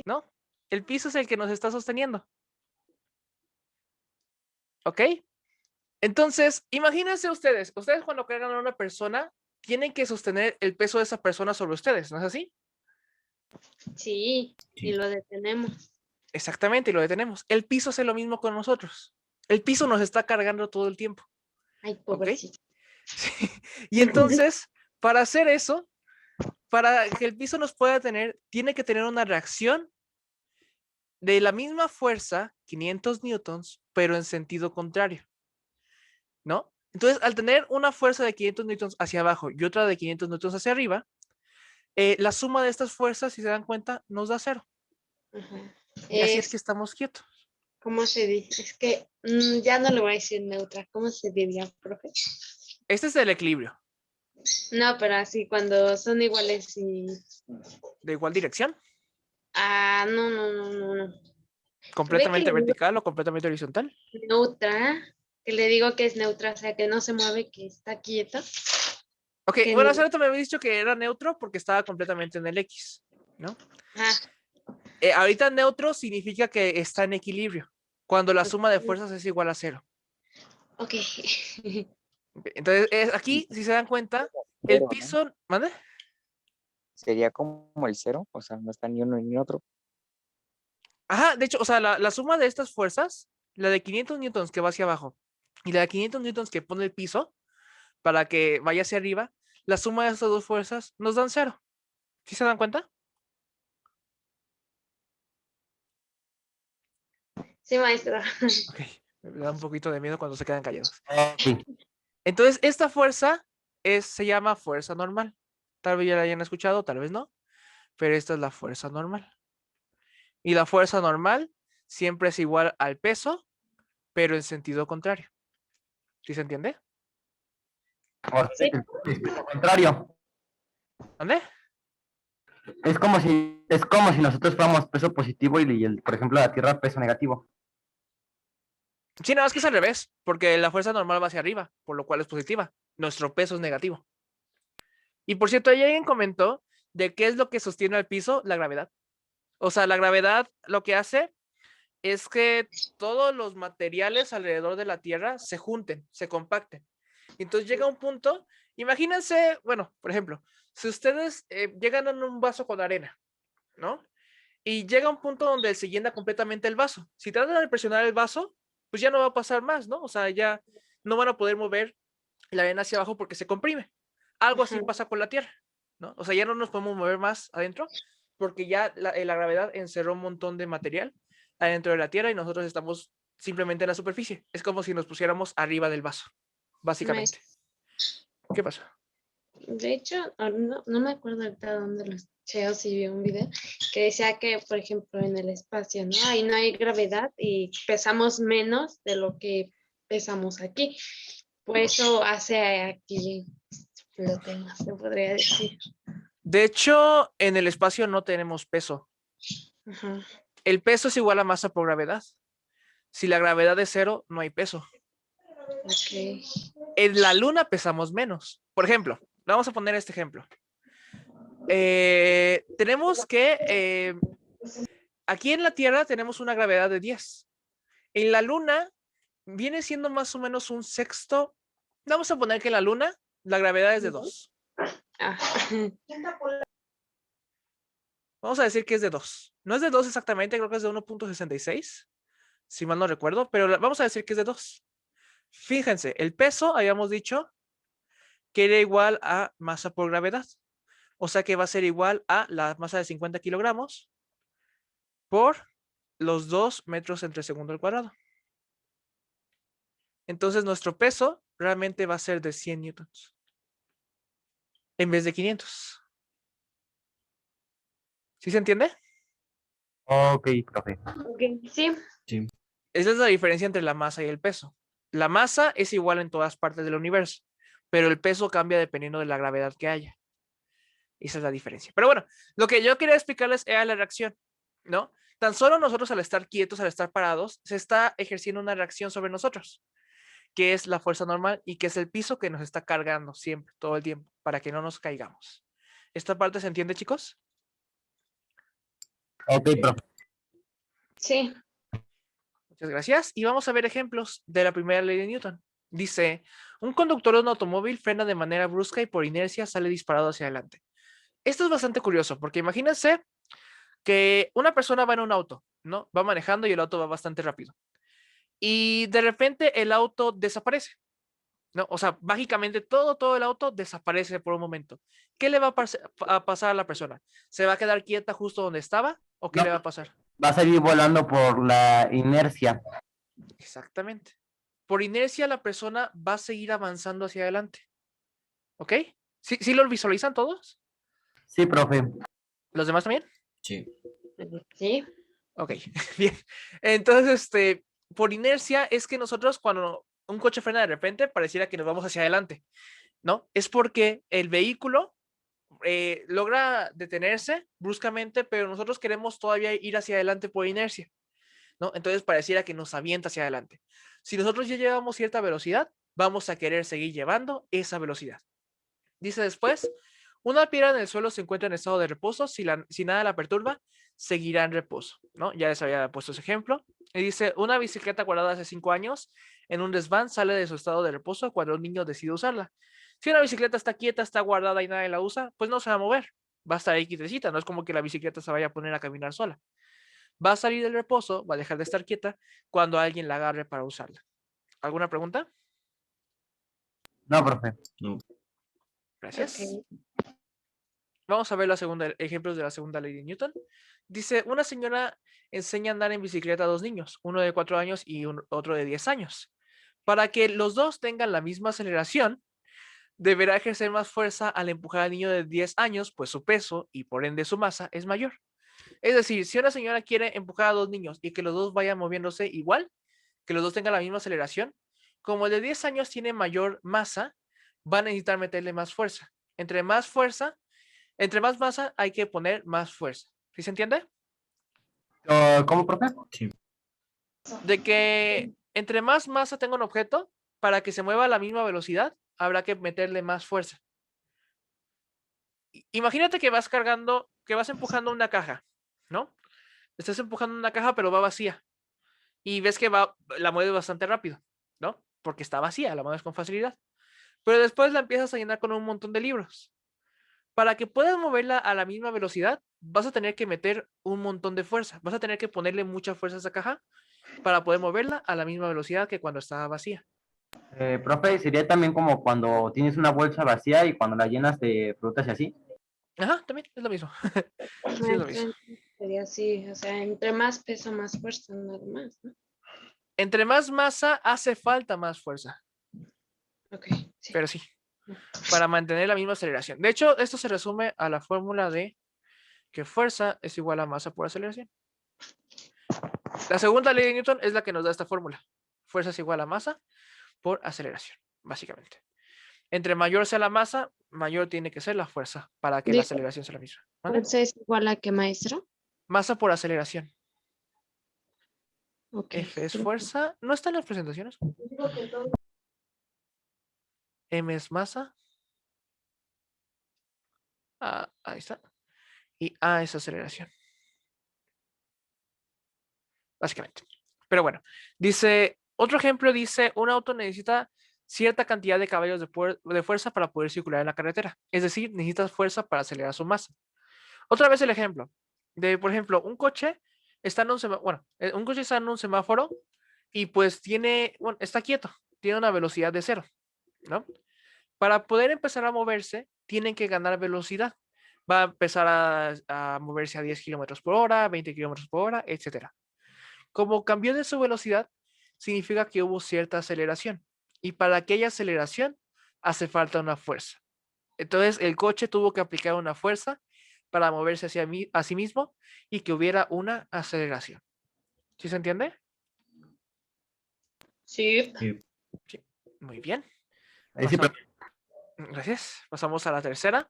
¿no? El piso es el que nos está sosteniendo. ¿Ok? Entonces, imagínense ustedes cuando cargan a una persona, tienen que sostener el peso de esa persona sobre ustedes, ¿no es así? Sí, y Sí. lo detenemos. Exactamente, y lo detenemos. El piso hace lo mismo con nosotros. El piso nos está cargando todo el tiempo. Ay, pobrecito. Sí. Y entonces, para hacer eso, para que el piso nos pueda detener, tiene que tener una reacción de la misma fuerza, 500 newtons, pero en sentido contrario, ¿no? Entonces, al tener una fuerza de 500 newtons hacia abajo y otra de 500 newtons hacia arriba, la suma de estas fuerzas, si se dan cuenta, nos da cero. Ajá. Y así es que estamos quietos. ¿Cómo se dice? Es que ya no le voy a decir neutra. ¿Cómo se diría, profe? Este es el equilibrio. No, pero así cuando son iguales y... De igual dirección, No. completamente le digo vertical o completamente horizontal. neutra, que le digo que es neutra, o sea, que no se mueve, que está quieta. Ok, Que bueno, no- hace rato me había dicho que era neutro porque estaba completamente en el X, ¿no? Ah, Ahorita neutro significa que está en equilibrio, cuando la suma de fuerzas es igual a cero. ok. Entonces, aquí, si se dan cuenta, el Cero, ¿no? piso, ¿mande? Sería como el cero, o sea, no está ni uno ni otro. Ajá, de hecho, o sea, la suma de estas fuerzas, la de 500 newtons que va hacia abajo y la de 500 newtons que pone el piso para que vaya hacia arriba, la suma de estas dos fuerzas nos dan cero. ¿Sí se dan cuenta? Sí, maestra. Ok, me da un poquito de miedo cuando se quedan callados. Ok. Entonces, esta fuerza se llama fuerza normal. Tal vez ya la hayan escuchado, tal vez no, pero esta es la fuerza normal. Y la fuerza normal siempre es igual al peso, pero en sentido contrario. ¿Sí se entiende? Sí. Es lo contrario. ¿Dónde? Es como si nosotros fuéramos peso positivo por ejemplo, la Tierra peso negativo. Sí, nada más que es al revés, porque la fuerza normal va hacia arriba, por lo cual es positiva. Nuestro peso es negativo. Y por cierto, ahí alguien comentó de qué es lo que sostiene al piso, la gravedad. O sea, la gravedad lo que hace es que todos los materiales alrededor de la Tierra se junten, se compacten. Entonces llega un punto, imagínense, bueno, por ejemplo, si ustedes llegan a un vaso con arena, ¿no? Y llega un punto donde se llena completamente el vaso. Si tratan de presionar el vaso, pues ya no va a pasar más, ¿no? O sea, ya no van a poder mover la arena hacia abajo porque se comprime. Algo así Ajá. pasa con la Tierra, ¿no? O sea, ya no nos podemos mover más adentro porque ya la gravedad encerró un montón de material adentro de la Tierra y nosotros estamos simplemente en la superficie. Es como si nos pusiéramos arriba del vaso, básicamente. ¿Qué pasa? De hecho, no me acuerdo ahorita dónde lo escuché o si vi un video que decía que, por ejemplo, en el espacio, ¿no? Ahí no hay gravedad y pesamos menos de lo que pesamos aquí. Por eso hace aquí flotemos, se podría decir. De hecho, en el espacio no tenemos peso. Ajá. El peso es igual a masa por gravedad. Si la gravedad es cero, no hay peso. Ok. En la luna pesamos menos. Por ejemplo, vamos a poner este ejemplo. Tenemos que, aquí en la Tierra tenemos una gravedad de 10. En la luna viene siendo más o menos un sexto. Vamos a poner que en la luna la gravedad es de 2. Ah. Vamos a decir que es de 2. No es de 2 exactamente, creo que es de 1.66. si mal no recuerdo, pero vamos a decir que es de 2. Fíjense, el peso habíamos dicho que era igual a masa por gravedad. O sea que va a ser igual a la masa de 50 kilogramos por los 2 metros entre segundo al cuadrado. Entonces nuestro peso realmente va a ser de 100 newtons en vez de 500. ¿Sí se entiende? Ok, profe. Ok, sí. Sí. Esa es la diferencia entre la masa y el peso. La masa es igual en todas partes del universo, pero el peso cambia dependiendo de la gravedad que haya. Esa es la diferencia. Pero bueno, lo que yo quería explicarles era la reacción, ¿no? Tan solo nosotros al estar quietos, al estar parados, se está ejerciendo una reacción sobre nosotros, que es la fuerza normal y que es el piso que nos está cargando siempre, todo el tiempo, para que no nos caigamos. ¿Esta parte se entiende, chicos? Ok, profe. Sí. Muchas gracias. Y vamos a ver ejemplos de la primera ley de Newton. Dice, un conductor de un automóvil frena de manera brusca y por inercia sale disparado hacia adelante. Esto es bastante curioso, porque imagínense que una persona va en un auto, ¿no? Va manejando y el auto va bastante rápido. Y de repente el auto desaparece, ¿no? O sea, mágicamente todo el auto desaparece por un momento. ¿Qué le va a pasar a la persona? ¿Se va a quedar quieta justo donde estaba? ¿O qué No. le va a pasar? Va a salir volando por la inercia. Exactamente. Por inercia la persona va a seguir avanzando hacia adelante. ¿Ok? ¿Sí lo visualizan todos? Sí, profe. ¿Los demás también? Sí. Sí. Ok, bien. Entonces, por inercia es que nosotros cuando un coche frena de repente pareciera que nos vamos hacia adelante, ¿no? Es porque el vehículo logra detenerse bruscamente, pero nosotros queremos todavía ir hacia adelante por inercia, ¿no? Entonces pareciera que nos avienta hacia adelante. Si nosotros ya llevamos cierta velocidad, vamos a querer seguir llevando esa velocidad. Dice después, una piedra en el suelo se encuentra en estado de reposo, si nada la perturba, seguirá en reposo, ¿no? Ya les había puesto ese ejemplo. Y dice, una bicicleta guardada hace 5 años en un desván sale de su estado de reposo cuando un niño decide usarla. Si una bicicleta está quieta, está guardada y nadie la usa, pues no se va a mover, va a estar ahí quietecita, no es como que la bicicleta se vaya a poner a caminar sola. Va a salir del reposo, va a dejar de estar quieta cuando alguien la agarre para usarla. ¿Alguna pregunta? No, profe. No. Gracias. Ok. Vamos a ver ejemplos de la segunda ley de Newton. Dice, una señora enseña a andar en bicicleta a 2 niños, uno de 4 años y otro de 10 años. Para que los dos tengan la misma aceleración, deberá ejercer más fuerza al empujar al niño de 10 años, pues su peso y por ende su masa es mayor. Es decir, si una señora quiere empujar a 2 niños y que los dos vayan moviéndose igual, que los dos tengan la misma aceleración, como el de 10 años tiene mayor masa, va a necesitar meterle más fuerza. Entre más masa hay que poner más fuerza. ¿Sí se entiende? ¿Cómo, profe? Sí. De que entre más masa tenga un objeto, para que se mueva a la misma velocidad, habrá que meterle más fuerza. Imagínate que vas empujando una caja, ¿no? Estás empujando una caja, pero va vacía. Y ves que la mueves bastante rápido, ¿no? Porque está vacía, la mueves con facilidad. Pero después la empiezas a llenar con un montón de libros. Para que puedas moverla a la misma velocidad, vas a tener que meter un montón de fuerza. Vas a tener que ponerle mucha fuerza a esa caja para poder moverla a la misma velocidad que cuando estaba vacía. Profe, sería también como cuando tienes una bolsa vacía y cuando la llenas de frutas y así. Ajá, también es lo mismo. Sí, es lo mismo. Sería así, o sea, entre más peso, más fuerza, nada más, ¿no? Entre más masa, hace falta más fuerza. Ok, sí. Pero sí, para mantener la misma aceleración. De hecho, esto se resume a la fórmula de que fuerza es igual a masa por aceleración. La segunda ley de Newton es la que nos da esta fórmula. Fuerza es igual a masa por aceleración, básicamente. Entre mayor sea la masa, mayor tiene que ser la fuerza para que la aceleración sea la misma. ¿Vale? ¿Fuerza es igual a qué, maestro? Masa por aceleración. Ok. F es fuerza. ¿No están las presentaciones? M es masa. Ahí está. Y A es aceleración. Básicamente. Pero bueno, dice, otro ejemplo dice, un auto necesita cierta cantidad de caballos de fuerza para poder circular en la carretera. Es decir, necesitas fuerza para acelerar su masa. Otra vez el ejemplo de, por ejemplo, un coche está en un semáforo, bueno, un coche está en un semáforo y pues tiene, bueno, está quieto, tiene una velocidad de 0, ¿no? Para poder empezar a moverse, tienen que ganar velocidad. Va a empezar a moverse a 10 kilómetros por hora, 20 kilómetros por hora, etcétera. Como cambió de su velocidad, significa que hubo cierta aceleración. Y para aquella aceleración hace falta una fuerza. Entonces el coche tuvo que aplicar una fuerza para moverse a sí mismo y que hubiera una aceleración. ¿Sí se entiende? Sí. Sí. Sí. Muy bien. Ahí sí, Gracias. Pasamos a la tercera.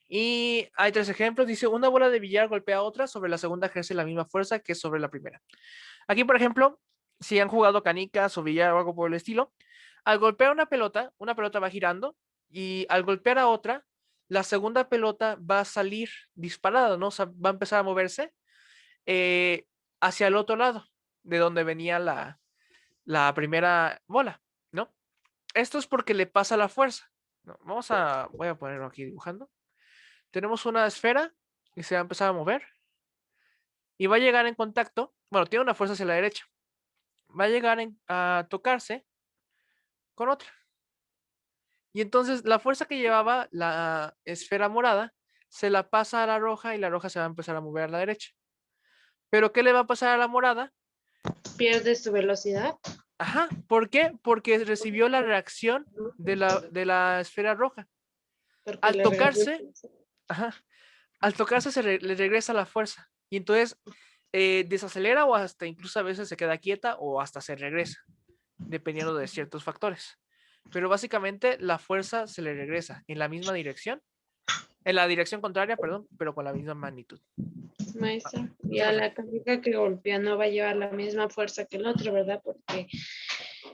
Y hay 3 ejemplos. Dice, una bola de billar golpea a otra, sobre la segunda ejerce la misma fuerza que sobre la primera. Aquí, por ejemplo, si han jugado canicas o billar o algo por el estilo, al golpear una pelota va girando y al golpear a otra, la segunda pelota va a salir disparada, ¿no? O sea, va a empezar a moverse eh, hacia el otro lado, de donde venía la primera bola, ¿no? Esto es porque le pasa la fuerza. No, voy a ponerlo aquí dibujando. Tenemos una esfera y se va a empezar a mover y va a llegar en contacto, bueno, tiene una fuerza hacia la derecha, va a llegar a tocarse con otra. Y entonces la fuerza que llevaba la esfera morada se la pasa a la roja y la roja se va a empezar a mover a la derecha. ¿Pero qué le va a pasar a la morada? Pierde su velocidad. Ajá, ¿por qué? Porque recibió la reacción de la esfera roja. Porque Al le regresa. tocarse, ajá, al tocarse le regresa la fuerza. Y entonces desacelera o hasta incluso a veces se queda quieta o hasta se regresa, dependiendo de ciertos factores. Pero básicamente la fuerza se le regresa en la misma dirección, en la dirección contraria, perdón, pero con la misma magnitud. Maestra. Y ¿Qué a pasó? la canica que golpea no va a llevar la misma fuerza que el otro, ¿verdad? Porque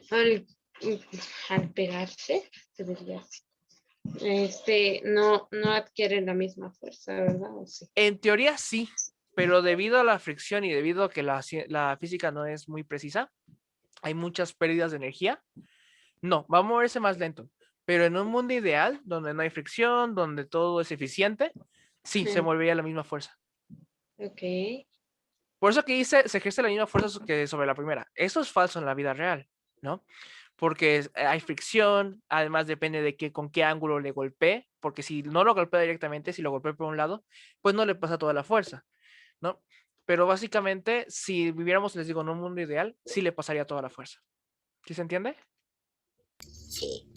al, al pegarse, se diría así, no adquieren la misma fuerza, ¿verdad? ¿O sí? En teoría sí, pero debido a la fricción y debido a que la física no es muy precisa, hay muchas pérdidas de energía. No, va a moverse más lento. Pero en un mundo ideal, donde no hay fricción, donde todo es eficiente, sí, se movería la misma fuerza. Ok. Por eso que dice, se ejerce la misma fuerza que sobre la primera. Eso es falso en la vida real, ¿no? Porque hay fricción, además depende de con qué ángulo le golpee, porque si no lo golpea directamente, si lo golpea por un lado, pues no le pasa toda la fuerza, ¿no? Pero básicamente, si viviéramos, les digo, en un mundo ideal, sí le pasaría toda la fuerza. ¿Sí se entiende? Sí.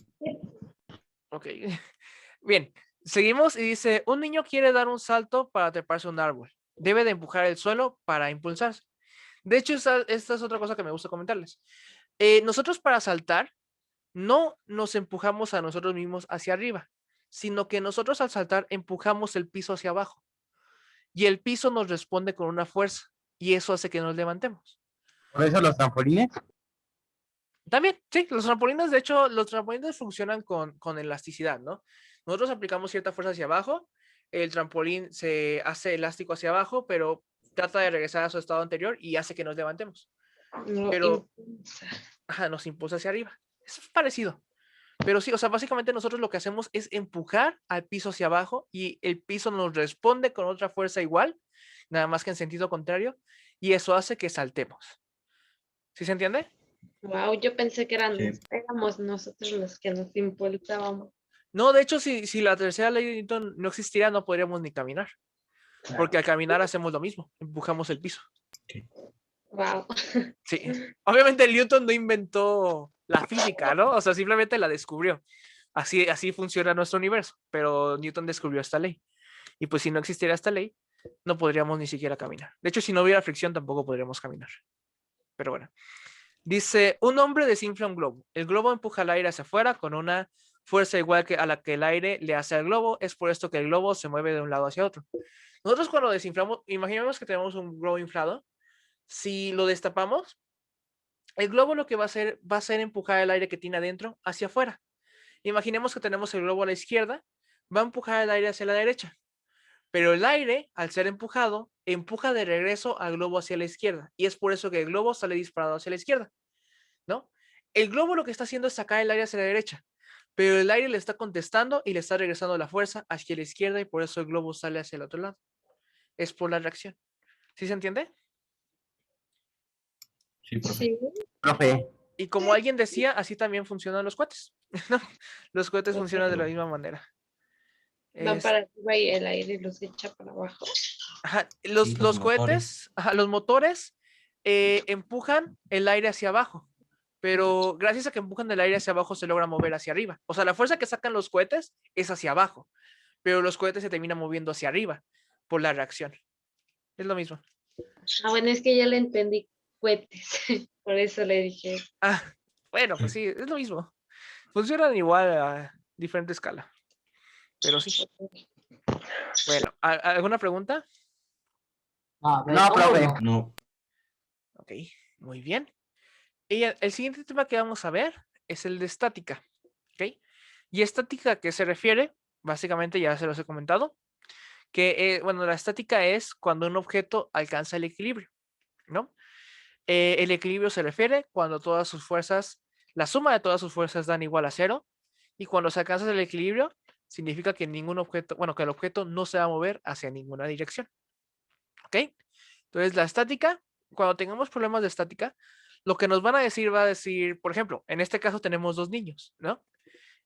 Ok. Bien, seguimos y dice, un niño quiere dar un salto para treparse a un árbol. Debe de empujar el suelo para impulsarse. De hecho, esta es otra cosa que me gusta comentarles. Nosotros para saltar no nos empujamos a nosotros mismos hacia arriba, sino que nosotros al saltar empujamos el piso hacia abajo y el piso nos responde con una fuerza y eso hace que nos levantemos. por eso los trampolines. También, sí, los trampolines, de hecho, los trampolines funcionan con elasticidad, ¿no? Nosotros aplicamos cierta fuerza hacia abajo, el trampolín se hace elástico hacia abajo, pero trata de regresar a su estado anterior y hace que nos levantemos. No Pero impulsa. nos impulsa hacia arriba. Es parecido. Pero sí, o sea, básicamente nosotros lo que hacemos es empujar al piso hacia abajo y el piso nos responde con otra fuerza igual, nada más que en sentido contrario, y eso hace que saltemos. ¿Sí se entiende? Wow, yo pensé que Sí. éramos nosotros los que nos impulsábamos. No, de hecho, si la tercera ley de Newton no existiera, no podríamos ni caminar, porque al caminar hacemos lo mismo, empujamos el piso. Wow. Sí, obviamente Newton no inventó la física, ¿no? O sea, simplemente la descubrió. Así funciona nuestro universo, pero Newton descubrió esta ley. Y pues si no existiera esta ley, no podríamos ni siquiera caminar. De hecho, si no hubiera fricción, tampoco podríamos caminar. Pero bueno. Dice, un hombre desinfla un globo. El globo empuja el aire hacia afuera con una fuerza igual que a la que el aire le hace al globo. Es por esto que el globo se mueve de un lado hacia otro. Nosotros cuando desinflamos, imaginemos que tenemos un globo inflado. Si lo destapamos, el globo lo que va a ser empujar el aire que tiene adentro hacia afuera. Imaginemos que tenemos el globo a la izquierda, va a empujar el aire hacia la derecha. Pero el aire, al ser empujado, empuja de regreso al globo hacia la izquierda. Y es por eso que el globo sale disparado hacia la izquierda, ¿no? El globo lo que está haciendo es sacar el aire hacia la derecha, pero el aire le está contestando y le está regresando la fuerza hacia la izquierda y por eso el globo sale hacia el otro lado. Es por la reacción. ¿Sí se entiende? Sí, profe. Sí. Profe. Y como alguien decía, así también funcionan los cohetes. ¿No? Los cohetes funcionan de la misma manera. Van Es- para arriba y el aire los echa para abajo. ajá, Sí, los los cohetes, ajá, los motores empujan el aire hacia abajo, pero gracias a que empujan el aire hacia abajo se logra mover hacia arriba. O sea, la fuerza que sacan los cohetes es hacia abajo, pero los cohetes se terminan moviendo hacia arriba por la reacción. Es lo mismo. Ah, bueno, es que ya le entendí cohetes. Por eso le dije. Ah, bueno, pues sí, es lo mismo. Funcionan igual a diferente escala, pero sí. Bueno, ¿alguna pregunta? No, profe. No. Ok, muy bien. Y el siguiente tema que vamos a ver es el de estática. ¿Ok? Y estática, ¿a qué se refiere? Básicamente ya se los he comentado. Que, bueno, la estática es cuando un objeto alcanza el equilibrio, ¿no? El equilibrio se refiere cuando todas sus fuerzas, la suma de todas sus fuerzas dan igual a cero. Y cuando se alcanza el equilibrio, significa que ningún objeto, bueno, que el objeto no se va a mover hacia ninguna dirección. ¿Ok? Entonces, la estática, cuando tengamos problemas de estática, lo que nos van a decir va a decir, por ejemplo, en este caso tenemos dos niños, ¿no?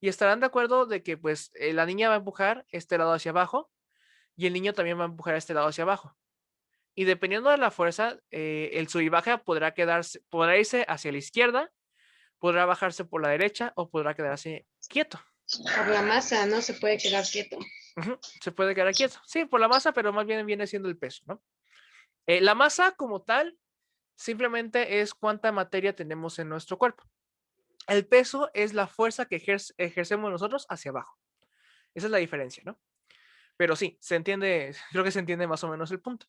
Y estarán de acuerdo de que pues la niña va a empujar este lado hacia abajo y el niño también va a empujar este lado hacia abajo. Y dependiendo de la fuerza, el sub y baja podrá irse hacia la izquierda, podrá bajarse por la derecha o podrá quedarse quieto. Por la masa, no se puede quedar quieto. Se puede quedar quieto. Sí, por la masa, pero más bien viene siendo el peso, ¿no? La masa como tal simplemente es cuánta materia tenemos en nuestro cuerpo. El peso es la fuerza que ejercemos nosotros hacia abajo. Esa es la diferencia, ¿no? Pero sí, se entiende, creo que se entiende más o menos el punto.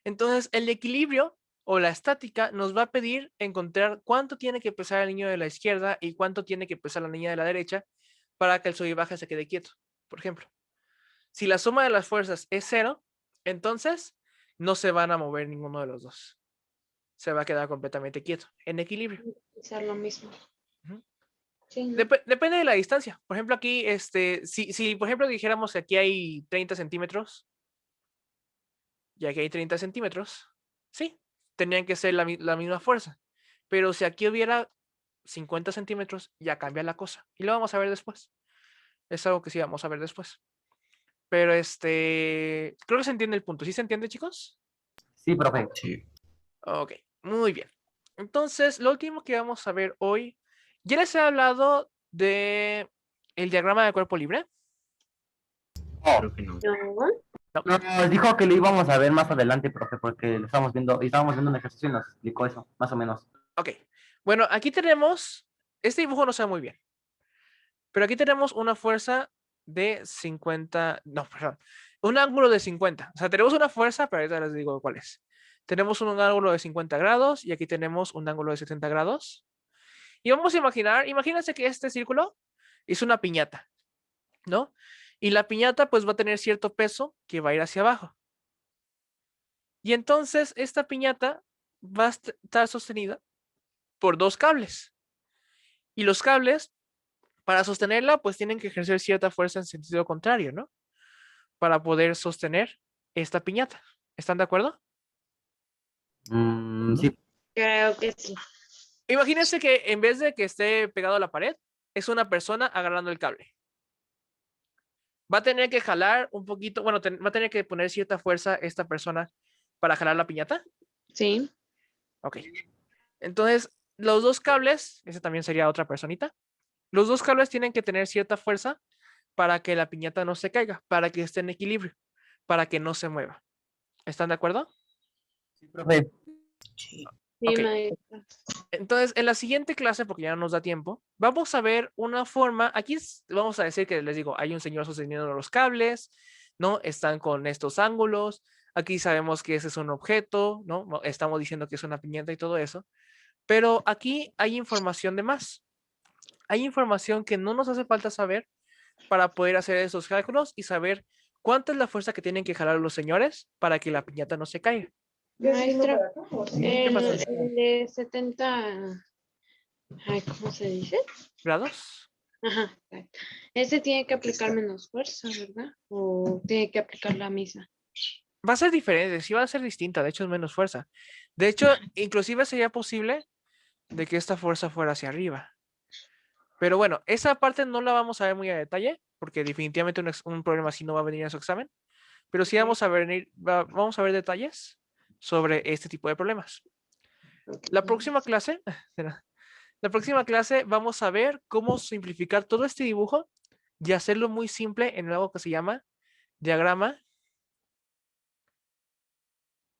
Entonces, el equilibrio o la estática nos va a pedir encontrar cuánto tiene que pesar el niño de la izquierda y cuánto tiene que pesar la niña de la derecha para que el sub y baja se quede quieto. Por ejemplo, si la suma de las fuerzas es cero, entonces no se van a mover ninguno de los dos. Se va a quedar completamente quieto, en equilibrio. Hacer lo mismo. Ujú. Sí, ¿no? Depende de la distancia. Por ejemplo, aquí, si por ejemplo dijéramos que aquí hay 30 centímetros y aquí hay 30 centímetros, sí, tenían que ser la misma fuerza. Pero si aquí hubiera 50 centímetros, ya cambia la cosa. Y lo vamos a ver después. Es algo que sí vamos a ver después. Pero creo que se entiende el punto. ¿Sí se entiende, chicos? Sí, profe. Sí. Ok, muy bien. Entonces, lo último que vamos a ver hoy, ya les he hablado de el diagrama de cuerpo libre. Creo que no. No. Nos dijo que lo íbamos a ver más adelante, profe, porque lo estábamos viendo, y estábamos viendo un ejercicio y nos explicó eso, más o menos. Ok, bueno, aquí tenemos, este dibujo no se ve muy bien, pero aquí tenemos una fuerza de 50, no, perdón, un ángulo de 50. O sea, tenemos una fuerza, pero ahorita les digo cuál es. Tenemos un ángulo de 50 grados y aquí tenemos un ángulo de 70 grados. Y vamos a imaginar, imagínense que este círculo es una piñata, ¿no? Y la piñata pues va a tener cierto peso que va a ir hacia abajo. Y entonces esta piñata va a estar sostenida por dos cables. Y los cables, para sostenerla, pues tienen que ejercer cierta fuerza en sentido contrario, ¿no? Para poder sostener esta piñata. ¿Están de acuerdo? Sí. Creo que sí. Imagínense que en vez de que esté pegado a la pared, es una persona agarrando el cable. Va a tener que jalar un poquito, bueno, va a tener que poner cierta fuerza esta persona para jalar la piñata. Sí. Ok. Entonces, los dos cables, esa también sería otra personita, los dos cables tienen que tener cierta fuerza para que la piñata no se caiga, para que esté en equilibrio, para que no se mueva. ¿Están de acuerdo? Sí, profe. Sí. Sí, Ok. maestra. Entonces, en la siguiente clase, porque ya no nos da tiempo, vamos a ver una forma, aquí vamos a decir que les digo, hay un señor sosteniendo los cables, ¿no? Están con estos ángulos, aquí sabemos que ese es un objeto, ¿no? Estamos diciendo que es una piñata y todo eso, pero aquí hay información de más. Hay información que no nos hace falta saber para poder hacer esos cálculos y saber cuánta es la fuerza que tienen que jalar los señores para que la piñata no se caiga. Maestra, ¿Qué pasó? el de 70, ay, ¿cómo se dice? ¿Grados? Ajá, exacto. Ese tiene que aplicar menos fuerza, ¿verdad? O tiene que aplicar la misma. Va a ser diferente, sí va a ser distinta, de hecho es menos fuerza. De hecho, inclusive sería posible de que esta fuerza fuera hacia arriba. Pero bueno, esa parte no la vamos a ver muy a detalle, porque definitivamente un problema así no va a venir a su examen. Pero sí vamos a vamos a ver detalles sobre este tipo de problemas. La próxima clase, la próxima clase vamos a ver cómo simplificar todo este dibujo y hacerlo muy simple en algo que se llama diagrama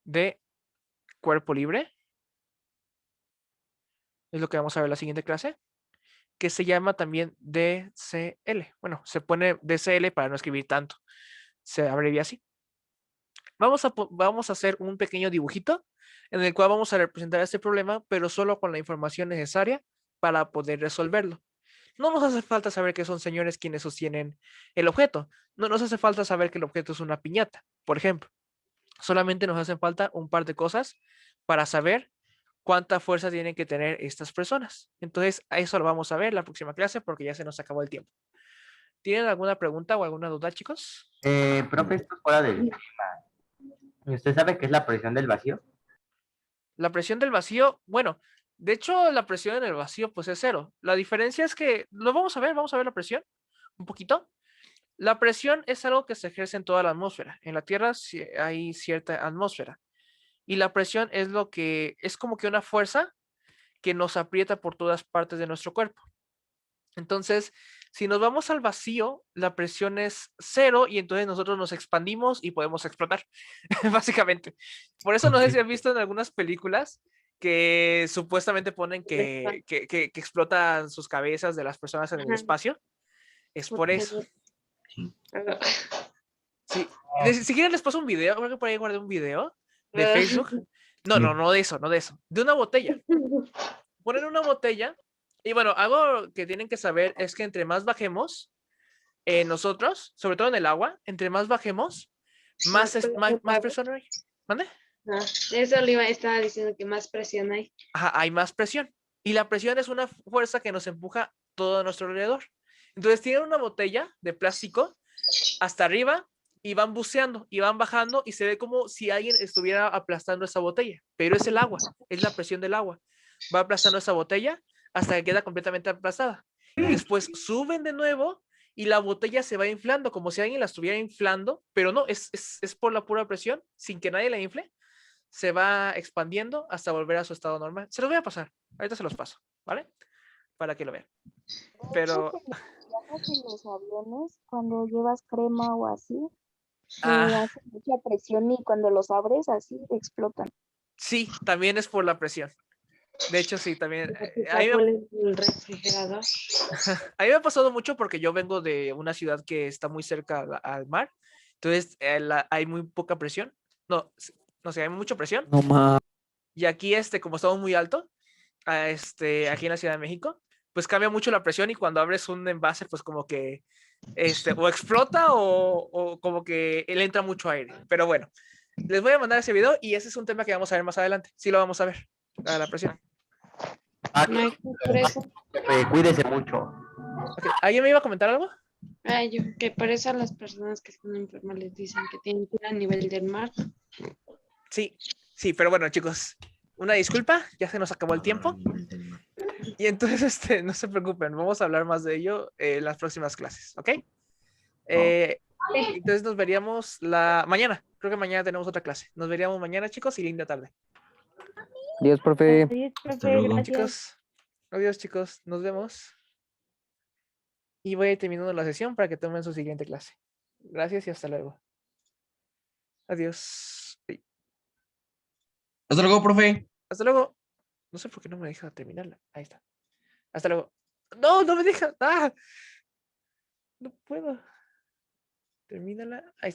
de cuerpo libre. Es lo que vamos a ver en la siguiente clase, que se llama también DCL. Bueno, se pone DCL para no escribir tanto. Se abrevia así. Vamos a hacer un pequeño dibujito en el cual vamos a representar este problema, pero solo con la información necesaria para poder resolverlo. No nos hace falta saber que son señores quienes sostienen el objeto. No nos hace falta saber que el objeto es una piñata, por ejemplo. Solamente nos hacen falta un par de cosas para saber cuánta fuerza tienen que tener estas personas. Entonces, a eso lo vamos a ver la próxima clase porque ya se nos acabó el tiempo. ¿Tienen alguna pregunta o alguna duda, chicos? Profe, esto es fuera del tema. ¿Usted sabe qué es la presión del vacío? La presión del vacío, bueno, de hecho la presión en el vacío pues es cero. La diferencia es que, lo vamos a ver la presión un poquito. La presión es algo que se ejerce en toda la atmósfera. En la Tierra hay cierta atmósfera. Y la presión es lo que es como que una fuerza que nos aprieta por todas partes de nuestro cuerpo. Entonces, si nos vamos al vacío, la presión es cero y entonces nosotros nos expandimos y podemos explotar, básicamente. Por eso no sé si han visto en algunas películas que supuestamente ponen que explotan sus cabezas de las personas en el Ajá. espacio. Es por eso. Ah, Sí. Si quieren les paso un video, creo que por ahí guardé un video de ah. Facebook. No de eso, no de eso. De una botella. Ponen una botella y bueno, algo que tienen que saber es que entre más bajemos, nosotros, sobre todo en el agua, entre más bajemos, más presión hay. ¿Mande? No, eso estaba diciendo que más presión hay. Ajá, hay más presión. Y la presión es una fuerza que nos empuja todo a nuestro alrededor. Entonces tienen una botella de plástico hasta arriba y van buceando y van bajando y se ve como si alguien estuviera aplastando esa botella, pero es el agua, es la presión del agua. Va aplastando esa botella hasta que queda completamente aplastada. Y después suben de nuevo y la botella se va inflando, como si alguien la estuviera inflando, pero no, es por la pura presión, sin que nadie la infle, se va expandiendo hasta volver a su estado normal. Se los voy a pasar, ahorita se los paso, ¿vale? Para que lo vean. Pero Viajas en los aviones, cuando llevas crema o así, ah, hace mucha presión y cuando los abres así explotan. sí, también es por la presión. De hecho, sí, también. A mí el refrigerador. A mí me ha pasado mucho porque yo vengo de una ciudad que está muy cerca al mar. Entonces, hay muy poca presión. No sé, hay mucha presión. No más. Y aquí, como estamos muy alto, aquí en la Ciudad de México, pues cambia mucho la presión y cuando abres un envase, pues como que, o explota o como que le entra mucho aire. Pero bueno, les voy a mandar ese video y ese es un tema que vamos a ver más adelante. Sí lo vamos a ver, la presión. No, por eso. Cuídese mucho. Okay. ¿Alguien me iba a comentar algo? Que por eso a las personas que están enfermas les dicen que tienen que ir a nivel del mar. Sí, pero bueno, chicos, una disculpa, ya se nos acabó el tiempo. Y entonces, no se preocupen, vamos a hablar más de ello en las próximas clases, ¿ok? Entonces nos veríamos mañana. Creo que mañana tenemos otra clase. Nos veríamos mañana, chicos, y linda tarde. Adiós, profe. Adiós, Hasta profe, luego. gracias. Adiós, chicos, nos vemos. Y voy a ir terminando la sesión para que tomen su siguiente clase. Gracias y hasta luego. Adiós. Hasta luego, profe. Hasta luego. No sé por qué no me deja terminarla. Ahí está. Hasta luego. No me deja. ¡Ah! No puedo. Termínala. Ahí está.